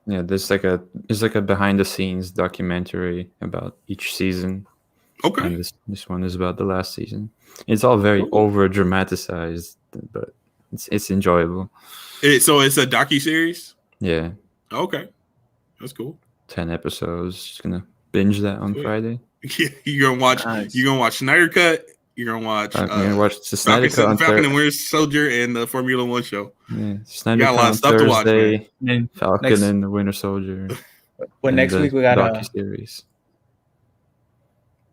Yeah, there's like a behind the scenes documentary about each season. Okay. And this one is about the last season. It's all very over dramatized, but it's enjoyable. So it's a docuseries? Yeah. Okay. That's cool. 10 episodes. Just gonna binge that on Friday. Yeah, you're gonna watch Snyder Cut. You're gonna watch I'm gonna watch the Snyder Cut on Falcon and Winter Soldier and the Formula One show. Yeah, Snyder got a Cut lot on of stuff to watch, Thursday, man. Falcon and the Winter Soldier. But next week we got a series.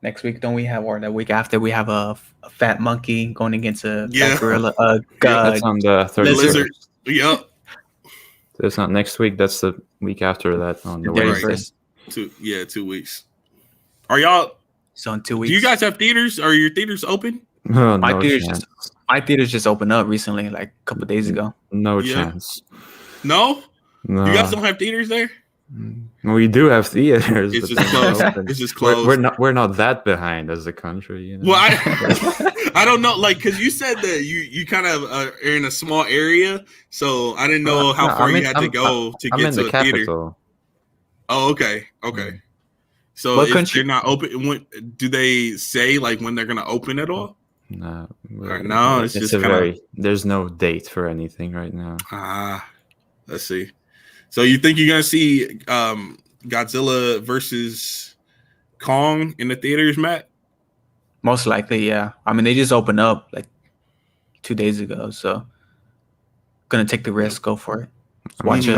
Next week, don't we have, or the week after, we have a fat monkey going against a fat gorilla? That's on the 31st. Lizard. Yep. That's not next week. That's the week after that on the Wednesday. 2 weeks. Are y'all? So in 2 weeks. Do you guys have theaters? Are your theaters open? Oh, my theaters just opened up recently, like a couple of days ago. No chance. No. No. You guys don't have theaters there? We do have theaters. It's just closed. It's just closed. We're not that behind as a country. You know? Well, I don't know, like, because you said that you kind of are in a small area, so I didn't know how far you had to go to get to a theater. Oh, okay. So if they're not open, do they say like when they're gonna open at all? No, no. It's just there's no date for anything right now. Let's see. So you think you're gonna see Godzilla versus Kong in the theaters, Matt? Most likely, yeah. I mean, they just opened up like 2 days ago, so gonna take the risk, go for it. Watch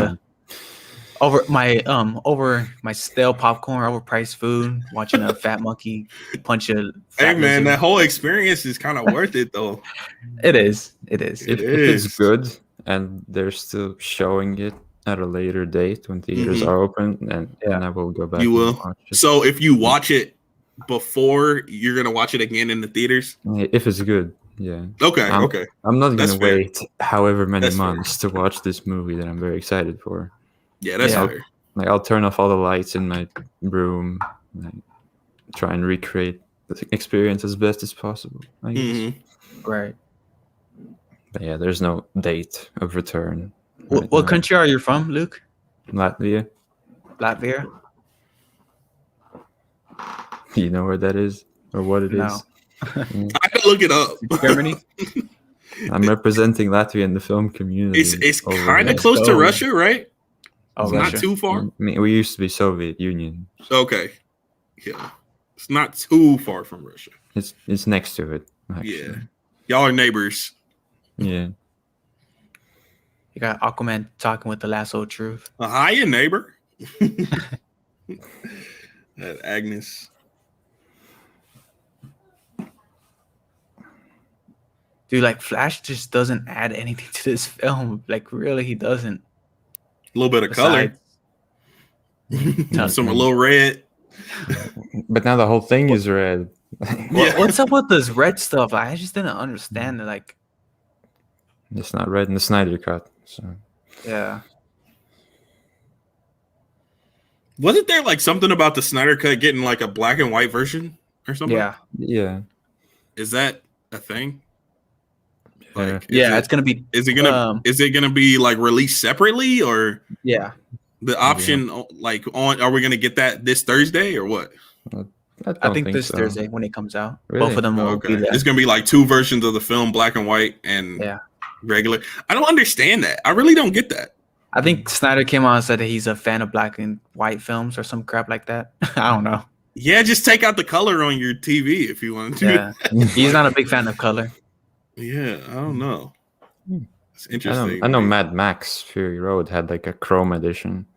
over my stale popcorn, overpriced food, watching a fat monkey punch a fat man, lizard. that whole experience is kind of worth it though. It is. If it's good and they're still showing it at a later date when theaters are open, and I will go back. You will. Watch it. So if you watch it before, you're gonna watch it again in the theaters? If it's good, yeah. Okay. I'm not gonna wait however many months to watch this movie that I'm very excited for. Yeah, that's fair. Like I'll turn off all the lights in my room, and try and recreate the experience as best as possible. I guess. Right. But yeah, there's no date of return. What country are you from, Luke? Latvia. You know where that is or what it is? I can look it up. Germany. I'm representing Latvia in the film community. It's kind of close to Russia, right? It's not too far. I mean, we used to be Soviet Union. Okay. Yeah. It's not too far from Russia. It's next to it. Actually. Yeah. Y'all are neighbors. Yeah. You got Aquaman talking with the lasso of truth. Hiya, neighbor. That Agnes. Dude, like Flash just doesn't add anything to this film. Like, really, he doesn't. A little bit of color. Some a little red. But now the whole thing is red. What's up with this red stuff? I just didn't understand it. Like, it's not red in the Snyder Cut. So yeah. Wasn't there like something about the Snyder Cut getting like a black and white version or something? Yeah. Is that a thing? Like, it's gonna be. Is it gonna be like released separately or? Yeah. The option like on? Are we gonna get that this Thursday or what? I think this Thursday when it comes out. Really? Both of them will be there. It's gonna be like two versions of the film, black and white, and regular. I don't understand that. I really don't get that. I think Snyder came out and said that he's a fan of black and white films or some crap like that. I don't know. Yeah, just take out the color on your TV if you want to. Yeah, he's not a big fan of color. Yeah, I don't know. It's interesting. I know Mad Max Fury Road had like a chrome edition.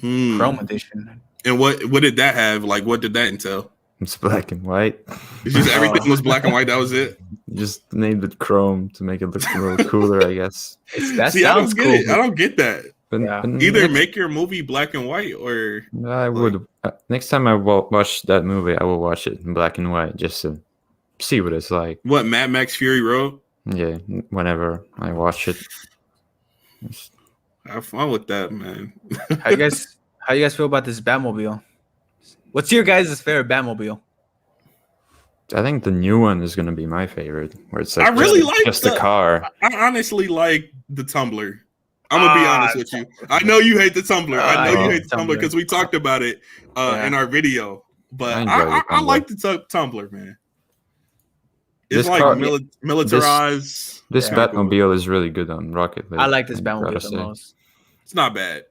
Chrome edition. And what did that have? Like, what did that entail? It's black and white. It's just everything was black and white. That was it. Just named it chrome to make it look a little cooler, I guess. That See, I don't sounds get cool. it. I don't get that. But, Yeah. but Either make your movie black and white, or I would. Next time I watch that movie, I will watch it in black and white just to see what it's like. what? Mad Max Fury Road. Yeah, whenever I watch it. Have fun with that, man. How you guys feel about this Batmobile? What's your guys' favorite Batmobile? I think the new one is gonna be my favorite. Where it's like I really like just a car. I honestly like the Tumbler. I'm gonna be honest with you. I know you hate the Tumbler. I know you hate the Tumbler because we talked about it in our video. But I like the Tumbler, man. It's This like car- militarized. This Yeah, Batmobile is really good on Rocket League. I like this I gotta Batmobile the say. most. It's not bad.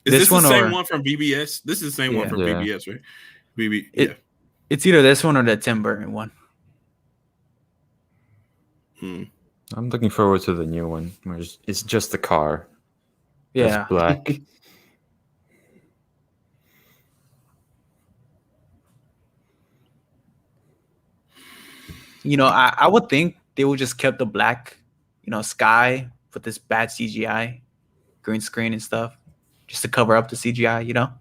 Is This this one the same or- one from BBS? This is the same one from Yeah. BBS, right? BB. It- Yeah. It's either this one or the Tim Burton one. I'm looking forward to the new one, where it's just a car. Yeah. It's black. You know, I would think they would just kept the black, sky with this bad CGI, green screen and stuff, just to cover up the CGI,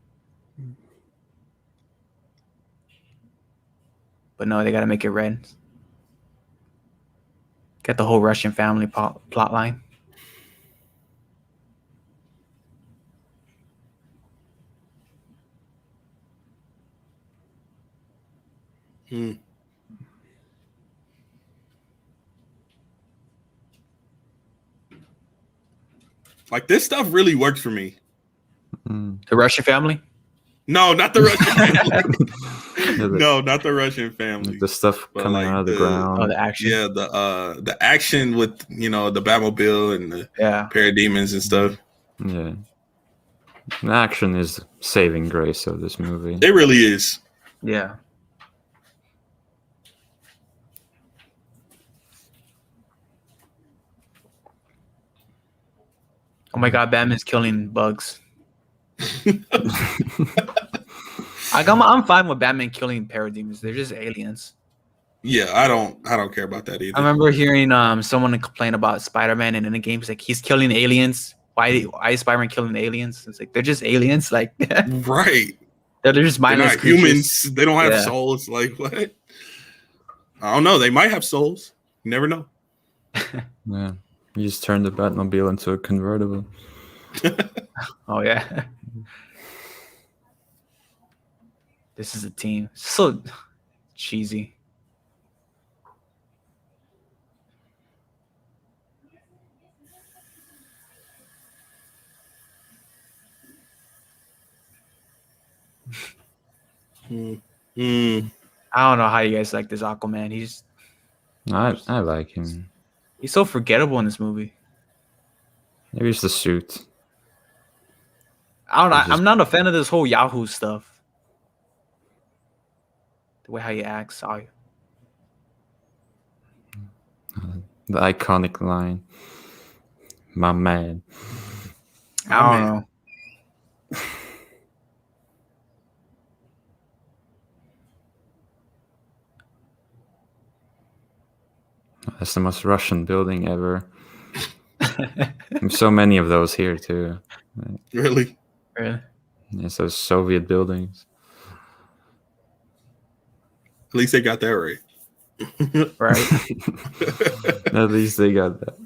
But no, they got to make it red. Got the whole Russian family plot line. Like, this stuff really works for me. The Russian family? No, not the Russian family. No, not the Russian family. The stuff But coming like out of the ground. Oh, the action. Yeah, the action with the Batmobile and the parademons and stuff. Yeah. The action is saving grace of this movie. It really is. Yeah. Oh my God, Batman's killing bugs. I'm fine with Batman killing parademons. They're just aliens. Yeah, I don't care about that either. I remember hearing someone complain about Spider-Man, and in the game, it's like he's killing aliens. Why is Spider-Man killing aliens? It's like they're just aliens. Like right. They're just They're mindless not creatures. humans. They don't have Yeah. souls. Like, what? I don't know. They might have souls. You never know. Yeah. You just turned the Batmobile into a convertible. Oh yeah. This is a team. So cheesy. Mm. I don't know how you guys like this Aquaman. I like him. He's so forgettable in this movie. Maybe it's the suit. I don't know. He's just- I'm not a fan of this whole Yahoo stuff. The way how he acts. The iconic line. My man. I don't know. That's the most Russian building ever. There's so many of those here too. Really? Really? It's those Soviet buildings. At least they got that right. Right. At least they got that.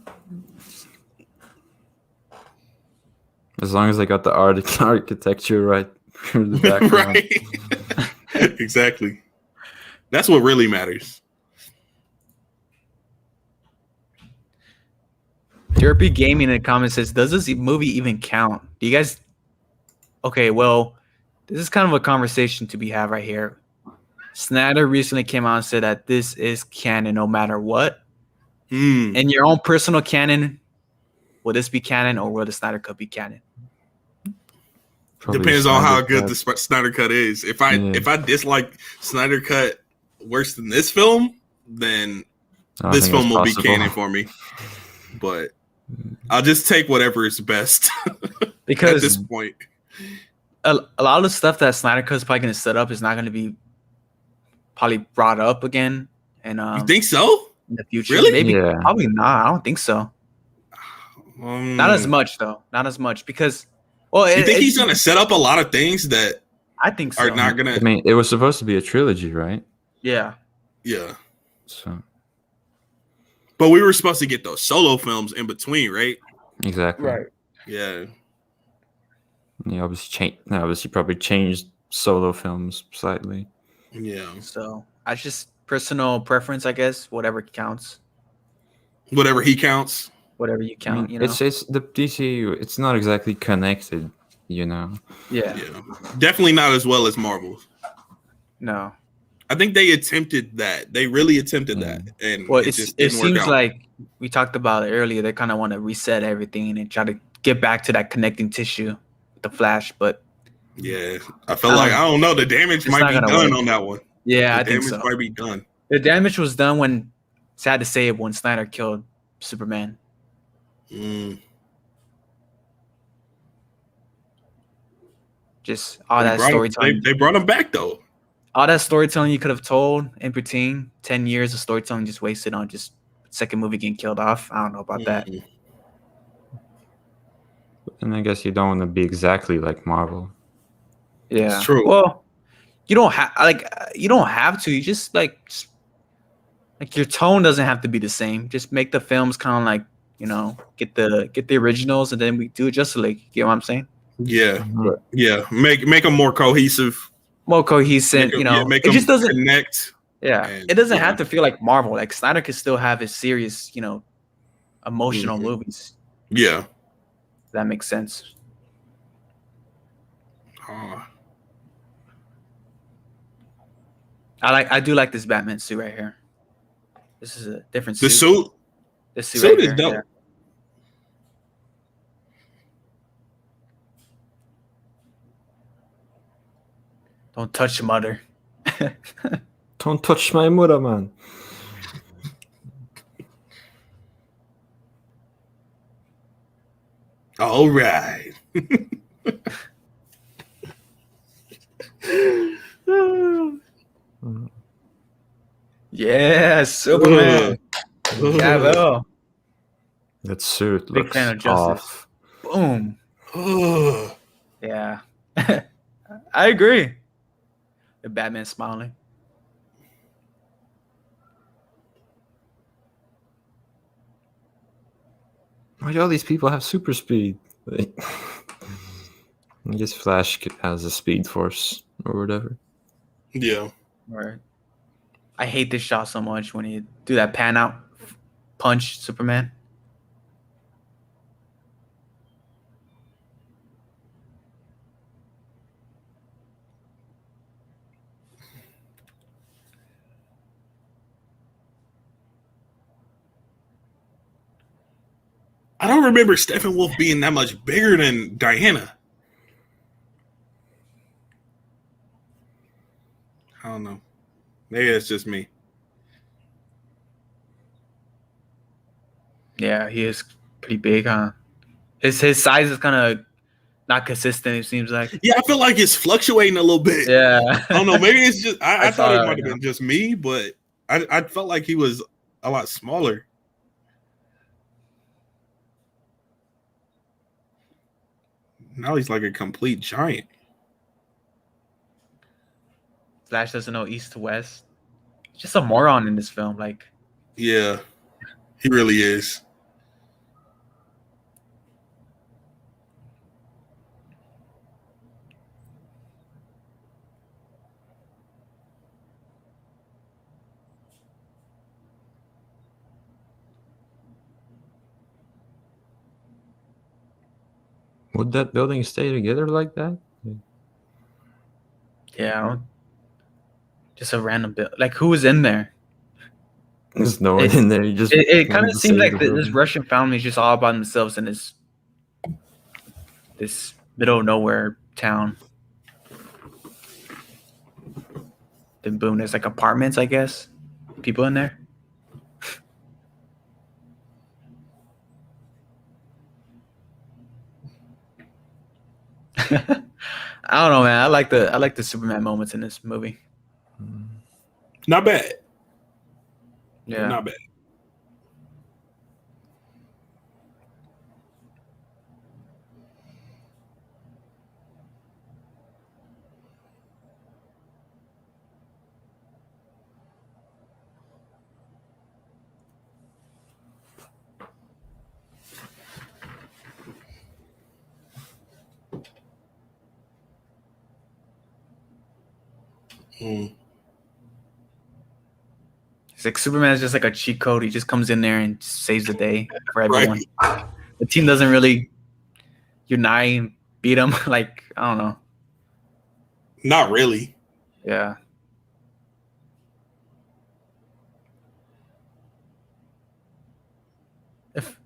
As long as they got the architecture right for the background. Right. Exactly. That's what really matters. Derpy Gaming in the comments says, does this movie even count? Do you guys... Okay, well, this is kind of a conversation to be had right here. Snyder recently came out and said that this is canon no matter what. In your own personal canon, will this be canon or will the Snyder Cut be canon? Probably Depends on how Snyder good Cut. the Snyder Cut is. If I dislike Snyder Cut worse than this film, then I this think film that's will be possible. canon for me. But I'll just take whatever is best at Because this point. a lot of the stuff that Snyder Cut is probably going to set up is not going to be probably brought up again. And You think so? in the future? Really? Maybe. Yeah. Probably not. I don't think so. Not as much though. Not as much because. Well, You think he's going to set up a lot of things that I think so. are not going I to? mean, it was supposed to be a trilogy, right? Yeah. Yeah, So but we were supposed to get those solo films in between, right? exactly. Yeah. Yeah, obviously probably changed solo films slightly. Yeah. So I just personal preference, I guess. Whatever counts. Whatever he counts. Whatever you I count. mean, You know. it's the DCEU. It's not exactly connected, you know. Yeah. Yeah. Definitely not as well as Marvel. No. I think they attempted that. They really attempted that, and Well, it just didn't work seems out. like we talked about it earlier. They kind of want to reset everything and try to get back to that connecting tissue with the Flash. But Yeah, I felt like I don't know. The damage It's might not be gonna done work. on that one. yeah, The I think damage so. might be done. The damage was done when, sad to say, when Snyder killed Superman. Mm. Just all that They brought him- storytelling. They brought him back though. All that storytelling you could have told in between 10 years of storytelling just wasted on just second movie getting killed off. I don't know about that. Mm. And I guess you don't want to be exactly like Marvel. Yeah. It's true. Well, you don't have you don't have to. You just like your tone doesn't have to be the same. Just make the films kind of like, you know, get the originals and then we do it just like, you know what I'm saying? Yeah, Mhm. yeah. Make them more cohesive. More cohesive, you know. make It just them doesn't connect. Yeah, And, it doesn't yeah. have to feel like Marvel. Like Snyder could still have his serious, you know, emotional Mhm. movies. Yeah. If that makes sense. I do like this Batman suit right here. This is a different suit. The suit. This suit, Suit right is here, dope. yeah. Don't touch mother. Don't touch my mother, man. All right. Yeah, Superman. Cavill. That suit Big looks fan of Josstice. off. Boom. Yeah. I agree. The Batman smiling. Why do all these people have super speed? Like, I guess Flash has a speed force or whatever. Yeah. Right. I hate this shot so much when you do that pan out punch Superman. I don't remember Steppenwolf being that much bigger than Diana. I don't know. Maybe it's just me. Yeah, he is pretty big, huh? His size is kind of not consistent, it seems like. Yeah, I feel like it's fluctuating a little bit. Yeah. I don't know. Maybe it's just I I thought saw it that might have been just me, but I felt like he was a lot smaller. Now he's like a complete giant. Flash doesn't know east to west. He's just a moron in this film. Like, Yeah, he really is. Would that building stay together like that? yeah, just a random build. Like, who was in there? There's no one in there. You just It kind wanted of to seems save like the this building. Russian family is just all about themselves in this middle of nowhere town. Then boom, there's like apartments, I guess. People in there. I don't know, man. I like the Superman moments in this movie. Not bad. Yeah. Not bad. Mm. It's like Superman is just like a cheat code. He just comes in there and just saves the day for everyone. Right. The team doesn't really unite and beat him. Like, I don't know. Not really. Yeah.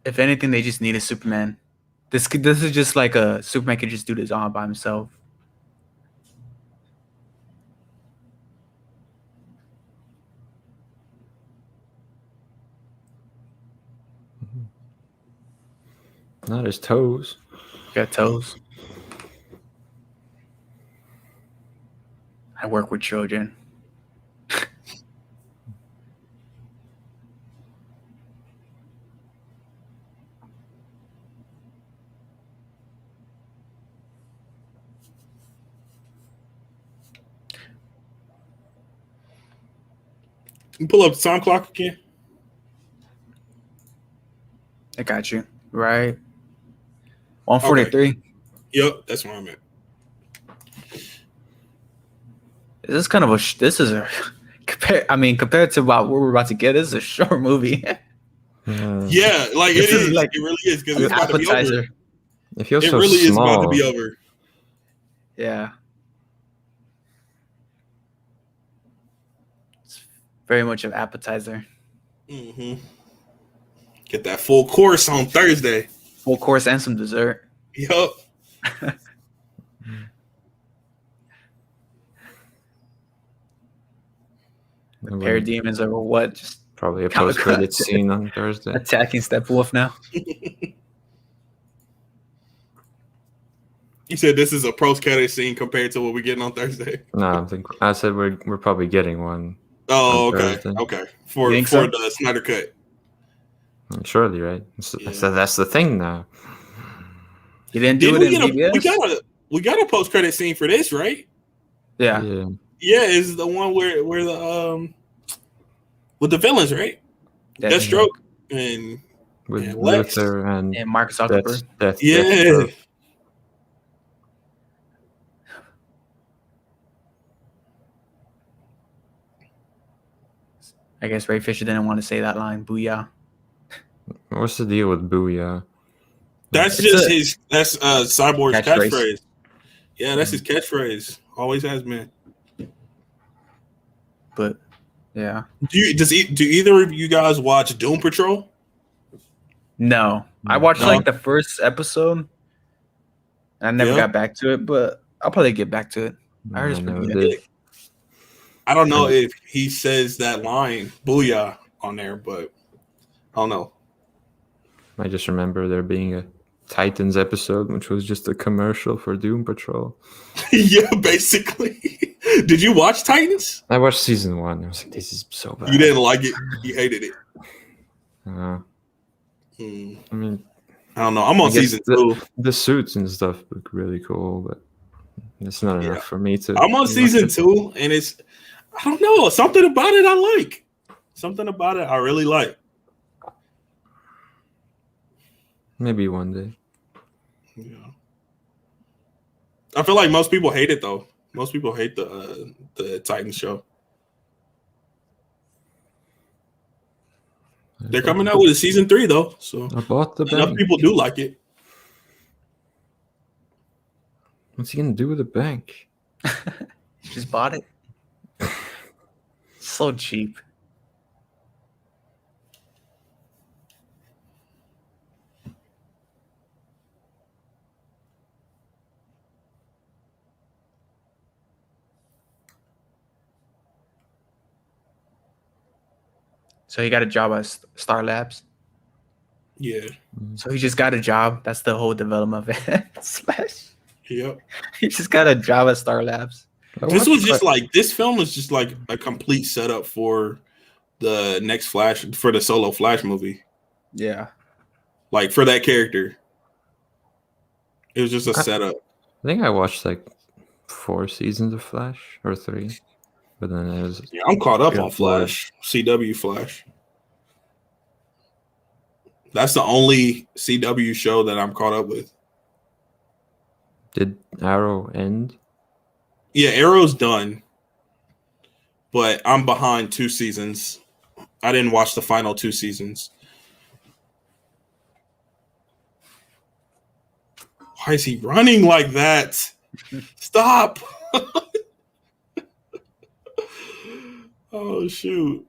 If anything, they just need a Superman. This is just like a Superman could just do this all by himself. Not his toes. Got toes. I work with children. You pull up time clock again. I got you. Right. 143. Yep, that's where I'm at. This is kind of this is a compared to what we're about to get, this is a short movie. Yeah, like This it is is. like It really is because An it's about to be over. appetizer. It feels It so really is about to small. be over. Yeah. It's very much an appetizer. Mm-hmm. Get that full course on Thursday. Full course and some dessert. Yup. Parademons or what? Just Probably a Comic post-credit Con. scene on Thursday. attacking Steppenwolf now. You said this is a post-credit scene compared to what we're getting on Thursday. No, I said we're probably getting one. Oh, On okay, Thursday. okay. For You think so? the Snyder cut. Surely, right? Yeah. So that's the thing now. You didn't do Didn't it in BBS? we got a post-credit scene for this, right? Yeah. Yeah, it's the one where the with the villains, right? That- Deathstroke and With And Lex. Luther and and Mark Zuckerberg. Death. yeah. Deathstroke. I guess Ray Fisher didn't want to say that line. Booyah. What's the deal with Booyah? That's It's just a- his. That's Cyborg's Catchphrase. catchphrase. Yeah, that's his catchphrase. Always has been. But yeah. Do either of you guys watch Doom Patrol? No. I watched No. like the first episode. And I never Yeah. got back to it, but I'll probably get back to it. I heard it's I pretty never good. did. I don't know if he says that line "booyah" on there, but I don't know. I just remember there being a Titans episode, which was just a commercial for Doom Patrol. Yeah, basically. Did you watch Titans? I watched season 1. I was like, this is so bad. You didn't like it. You hated it. I mean, I don't know. I'm on I guess season 2. the suits and stuff look really cool, but it's not enough for me to. I'm on season 2, and it's, I don't know, something about it I like. Something about it I really like. Maybe one day. Yeah. I feel like most people hate it though. Most people hate the Titans show. They're coming out with a season 3 though, so I bought the enough bank. people do like it. What's he gonna do with the bank? Just bought it. So cheap. So he got a job at Star Labs. Yeah. So he just got a job. That's the whole development of it. Slash. Yep. He just got a job at Star Labs. This was just like this film was just like a complete setup for the next Flash, for the solo Flash movie. Yeah. Like for that character. It was just a setup. I think I watched like 4 seasons of Flash or 3, but then it was. Yeah, I'm caught up on Flash, CW Flash. That's the only CW show that I'm caught up with. Did Arrow end? Yeah, Arrow's done, but I'm behind 2 seasons. I didn't watch the final 2 seasons. Why is he running like that? Stop. Oh, shoot.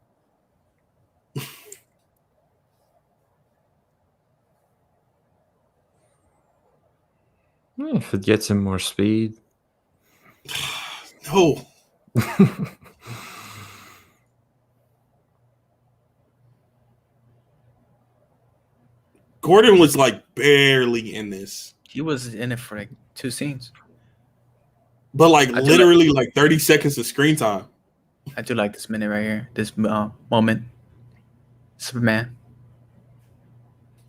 If it gets him more speed. No. Gordon was like barely in this. He was in it for like 2 scenes. But like literally like 30 seconds of screen time. I do like this minute right here. This moment. Superman.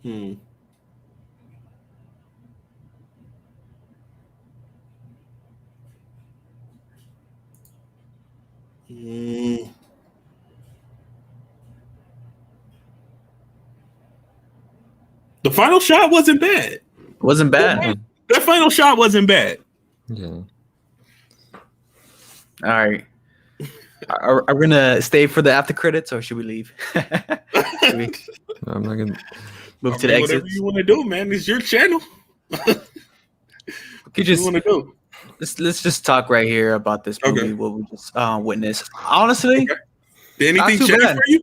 The final shot wasn't bad. Wasn't bad. That final shot wasn't bad. Yeah. All right. Are we gonna stay for the after credits or should we leave? Should we I'm not gonna move to the exit? Whatever you want to do, man. It's your channel. You just want to do. let's just talk right here about this movie. What we just witnessed. Honestly, Did anything not too change bad. for you?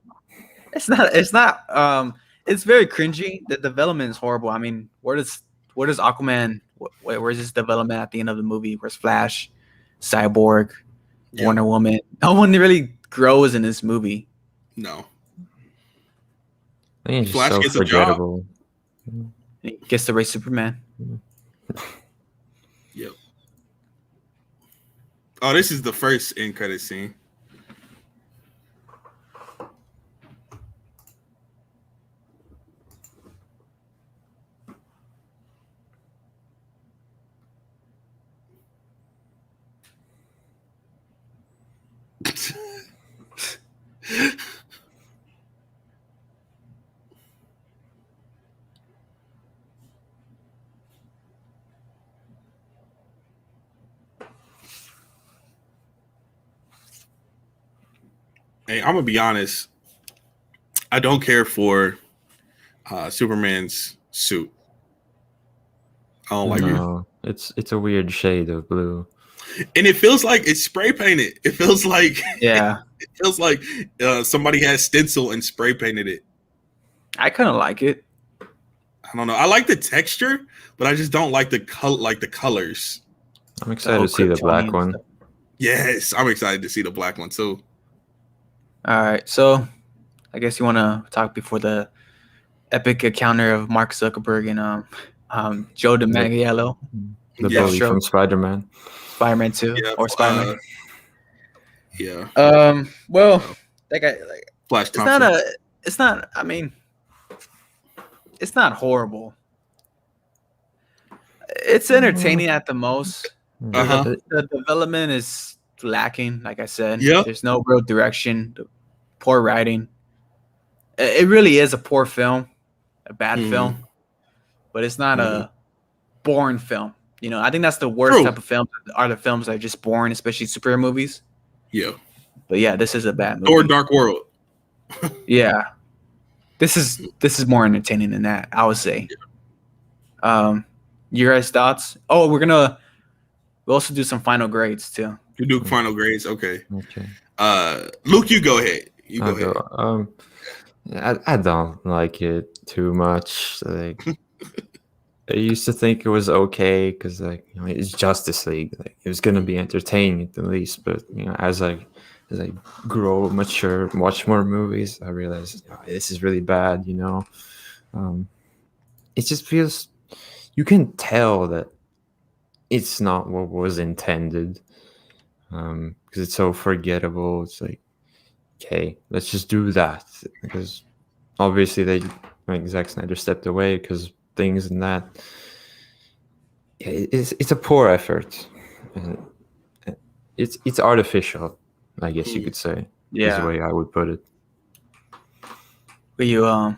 It's not. It's very cringy. The development is horrible. I mean, where does Aquaman? Where's his development at the end of the movie? Where's Flash, Cyborg, Wonder Woman? No one really grows in this movie. No. I think it's Flash so gets a job. forgettable. He gets to race Superman. Yep. Oh, this is the first end credit scene. Hey, I'm gonna be honest. I don't care for Superman's suit. I don't like it. It's a weird shade of blue. And it feels like it's spray painted. It feels like it feels like somebody has stencil and spray painted it. I kind of like it. I don't know. I like the texture, but I just don't like the colors. I'm excited to see the black one. Yes, I'm excited to see the black one too. All right, so I guess you want to talk before the epic encounter of Mark Zuckerberg and Joe DiMaggio, the bully from Spider-Man 2, or Spider-Man. Well, that guy, Flash Thompson. I mean, it's not horrible. It's entertaining at the most. The development is lacking, like I said. There's no real direction, poor writing. It really is a poor film, a bad film, but it's not a boring film. You know, I think that's the worst type of film are the films that are just boring, especially superhero movies. Yeah. But yeah, this is a bad movie. Or Dark World. Yeah. This is more entertaining than that, I would say. Your guys' thoughts? Oh, we'll also do some final grades too. You do final grades, okay. Luke, you go ahead. I don't like it too much. Like, I used to think it was okay because, like, you know, it's Justice League. Like, it was gonna be entertaining at the least. But you know, as I grow, mature, watch more movies, I realize this is really bad. It just feels, you can tell that it's not what was intended, because it's so forgettable. It's like, okay, let's just do that, because obviously Zack Snyder stepped away because things and that. It's a poor effort. It's artificial, I guess you could say. Is the way I would put it. Will you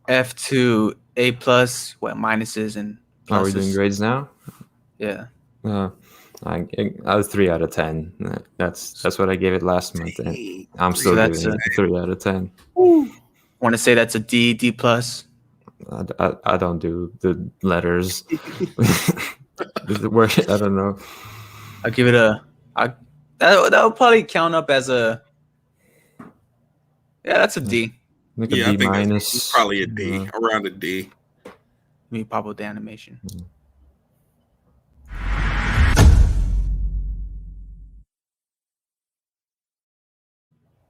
F to A plus? What minuses and pluses? Are we doing grades now? Yeah. I was 3 out of 10. That's what I gave it last month, and I'm still giving it a 3 out of 10. Want to say that's a D plus? I don't do the letters. The word, I don't know. I'll give it that would probably count up as a. Yeah, that's a D. Like a B minus. It's probably a D, around a D. Me pop up the animation.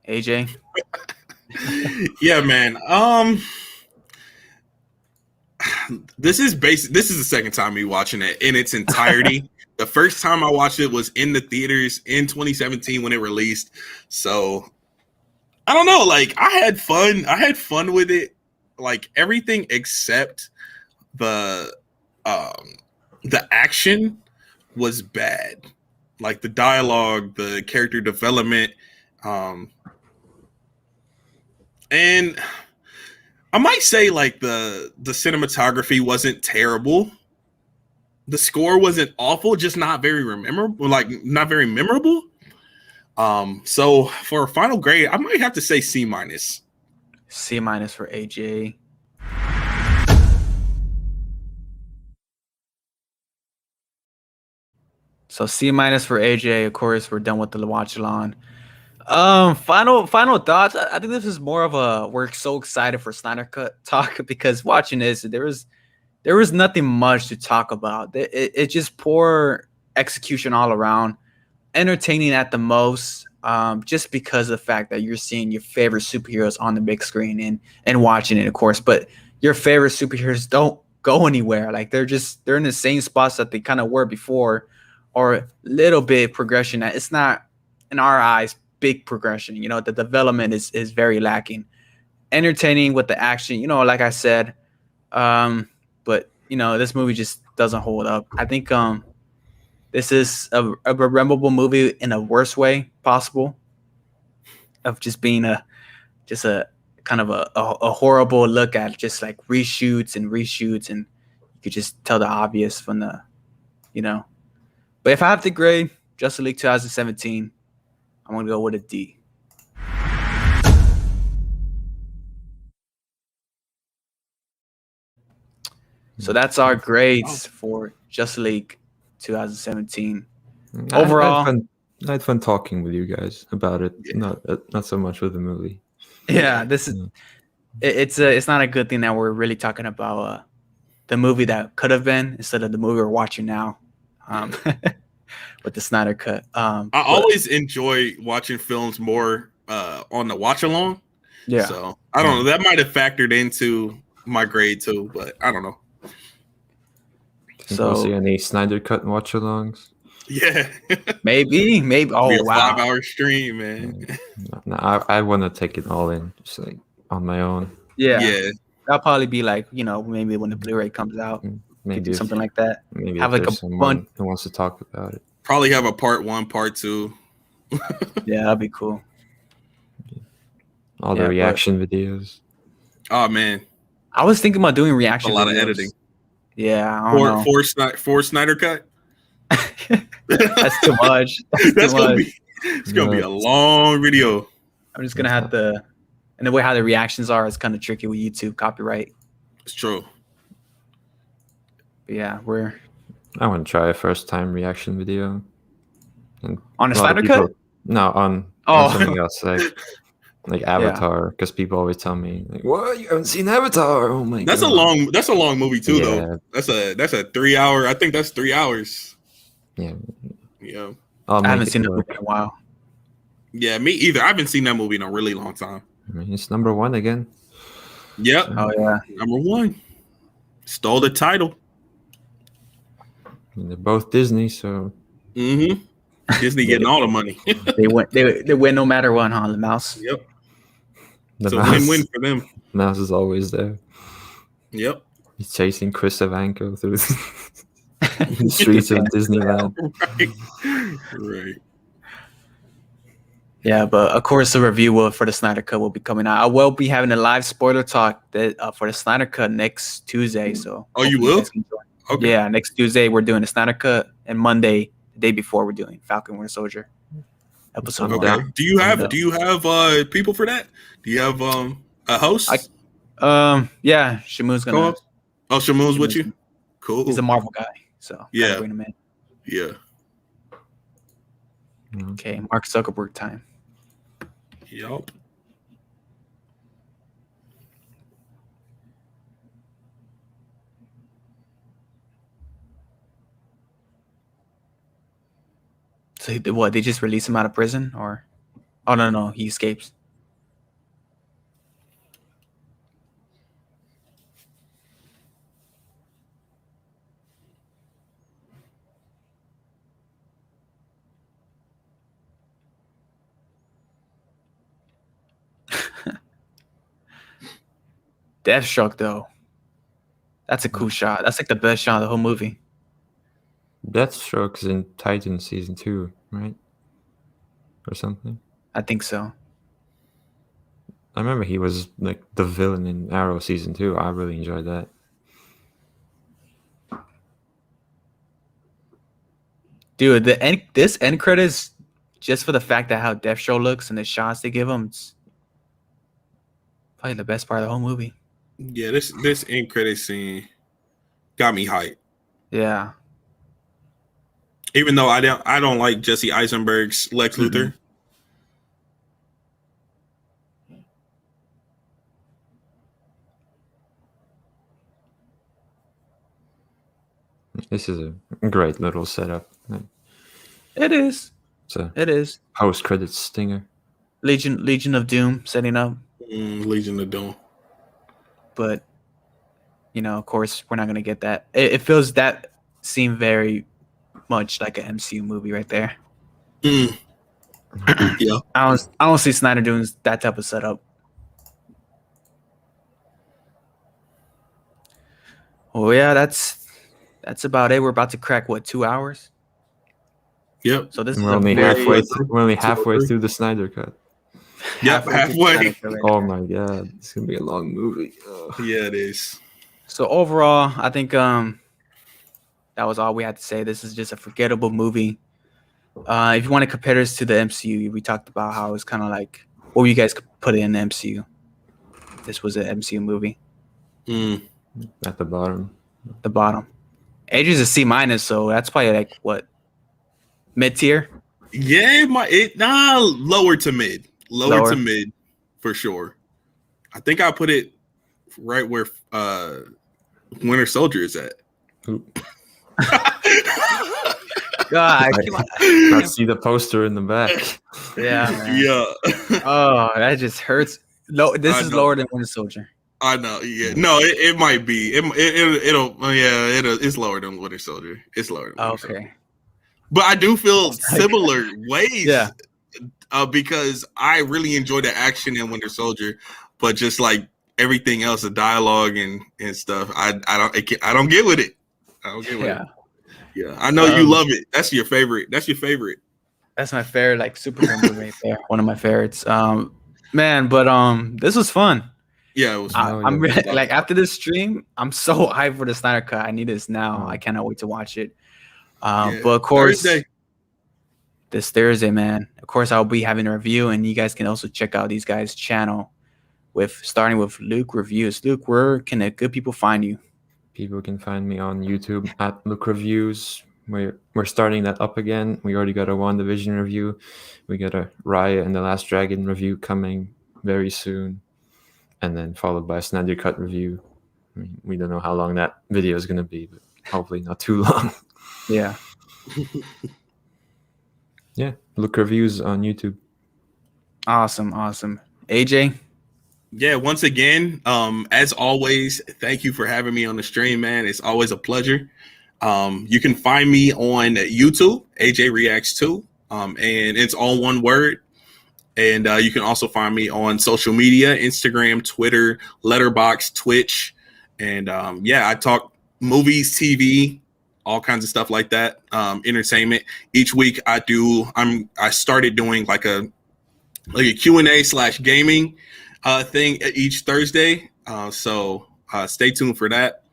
AJ. Yeah, man. This is the second time me watching it in its entirety. The first time I watched it was in the theaters in 2017 when it released. So I don't know, like I had fun with it. Like everything except the action was bad. Like the dialogue, the character development, and I might say like the cinematography wasn't terrible. The score wasn't awful, just not very memorable. So for a final grade, I might have to say C minus. C minus for AJ. So C minus for AJ. Of course, we're done with the watch along. Final thoughts. I think this is more of a we're so excited for Snyder Cut talk because watching this, there was nothing much to talk about. It's just poor execution all around, entertaining at the most. Just because of the fact that you're seeing your favorite superheroes on the big screen and watching it, of course, but your favorite superheroes don't go anywhere. Like they're in the same spots that they kind of were before, or a little bit progression. That it's not, in our eyes, big progression. The development is very lacking. Entertaining with the action, like I said, but this movie just doesn't hold up. I think this is a memorable movie in a worse way possible, of just being a kind of a horrible look at just like reshoots, and you could just tell the obvious from the, But if I have to grade Justice League 2017, I'm gonna go with a D. So that's our grades for Justice League 2017. Overall, I had fun talking with you guys about it. Yeah. Not so much with the movie. Yeah, this is it's not a good thing that we're really talking about the movie that could have been instead of the movie we're watching now. With the Snyder Cut. I always enjoy watching films more on the watch along. Yeah. So I don't know. That might have factored into my grade too, but I don't know. So see any Snyder Cut watch alongs? Yeah. maybe. Oh, wow. 5-hour stream, man. No, I want to take it all in, just like on my own. Yeah. That'll probably be like, maybe when the Blu-ray comes out. Maybe something like that. Maybe have like a someone who wants to talk about it. Probably have a part 1, part 2. Yeah, that'd be cool. All the reaction videos. Oh man, I was thinking about doing reaction. A lot videos. of editing. Yeah, I don't know. For Snyder Cut. That's too much. It's gonna be a long video. I'm just gonna have to, and the way how the reactions are is kind of tricky with YouTube copyright. It's true. But yeah, I want to try a first time reaction video. And on a Snyder Cut? No, on something else like Avatar, because people always tell me like, "What? You haven't seen Avatar? Oh my god!" That's a long movie too, though. That's a 3 hour. I think that's 3 hours. Yeah. Yeah. I haven't seen it in a while. Yeah, me either. I haven't seen that movie in a really long time. I mean, it's number one again. Yep. Oh yeah. Number one. Stole the title. I mean, they're both Disney, so Mm-hmm. Disney getting all the money. They win no matter what, huh? The mouse. Yep. the It's a mouse, win-win for them. mouse is always there. Yep. He's chasing Chris Savanko through the streets of Disneyland. Right. Yeah, but of course the review for the Snyder Cut will be coming out. I will be having a live spoiler talk for the Snyder Cut next Tuesday. So Oh, you hopefully will? guys can join. Okay. Yeah, next Tuesday we're doing the Snyder Cut, and Monday, the day before, we're doing Falcon Winter Soldier episode I'm 1. Okay. down. Do you have people for that? Do you have a host? Yeah, Shamu's gonna. Go up? Oh, Shamoon's with you? Cool. He's a Marvel guy, so Yeah. gotta bring him in. Yeah. Okay, Mark Zuckerberg time. Yup. So what? They just release him out of prison, or? Oh no, he escapes. Deathstroke though. That's a cool shot. That's like the best shot of the whole movie. Deathstroke's in Titan season 2, right? Or something. I think so. I remember he was like the villain in Arrow season 2. I really enjoyed that. Dude, this end credits, just for the fact that how Deathstroke looks and the shots they give him, it's probably the best part of the whole movie. Yeah, this end credit scene got me hyped. Yeah. Even though I don't like Jesse Eisenberg's Lex Luthor. This is a great little setup. It is. It's a It is. post-credits stinger. Legion of Doom setting up, Legion of Doom. but of course, we're not gonna get that. It feels that scene very much like an MCU movie right there. Mm. Yeah. I don't see Snyder doing that type of setup. Oh yeah, that's about it. We're about to crack 2 hours. Yep. So this And is we're only very halfway through the Snyder Cut. Yep, through the halfway. Snyder Cut right Oh there. my god, it's gonna be a long movie. Ugh. Yeah, it is. So overall, I think that was all we had to say. This is just a forgettable movie. If you want to compare this to the MCU, we talked about how it's kind of like what you guys could put in the MCU. This was an MCU movie. Mm. At the bottom. The bottom. Age is a C-, so that's probably like what, mid tier. Yeah, lower to mid. Lower to mid for sure. I think I put it right where Winter Soldier is at. God, I see the poster in the back. yeah, man. Yeah. Oh, that just hurts. No, this I is know. lower than Winter Soldier. I know. Yeah. No, it might be. It's lower than Winter Soldier. It's lower than Winter Soldier. Okay. But I do feel similar ways. Yeah. Because I really enjoy the action in Winter Soldier, but just like everything else, the dialogue and stuff, I don't get with it. I don't get with it. Yeah. I know you love it. That's your favorite. That's my favorite, like superhero movie right there. One of my favorites. Man, but this was fun. Yeah, it was. I'm really, like, after this stream, I'm so hyped for the Snyder Cut. I need this now. I cannot wait to watch it. But of course, Thursday. This Thursday, man. Of course, I'll be having a review, and you guys can also check out these guys' channel starting with Luk Reviews. Luke, where can the good people find you? People can find me on YouTube at Luk Reviews. We're starting that up again. We already got a WandaVision review. We got a Raya and the Last Dragon review coming very soon. And then followed by a Snyder Cut review. I mean, we don't know how long that video is going to be, but hopefully not too long. Yeah. Yeah, Luk Reviews on YouTube. Awesome. AJ. Yeah, once again, as always, thank you for having me on the stream, man. It's always a pleasure. You can find me on YouTube, AJ Reacts 2, and it's all one word. And you can also find me on social media, Instagram, Twitter, Letterboxd, Twitch. And I talk movies, TV, all kinds of stuff like that, entertainment. Each week I started doing like a Q&A/gaming thing each Thursday. So stay tuned for that.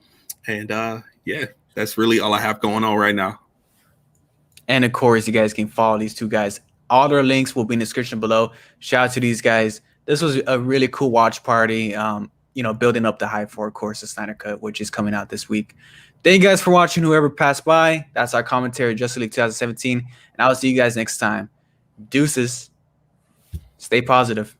And that's really all I have going on right now. And of course, you guys can follow these two guys. All their links will be in the description below. Shout out to these guys. This was a really cool watch party. Building up the hype for, of course, the Snyder Cut, which is coming out this week. Thank you guys for watching. Whoever passed by, that's our commentary, Justice League 2017. And I'll see you guys next time. Deuces. Stay positive.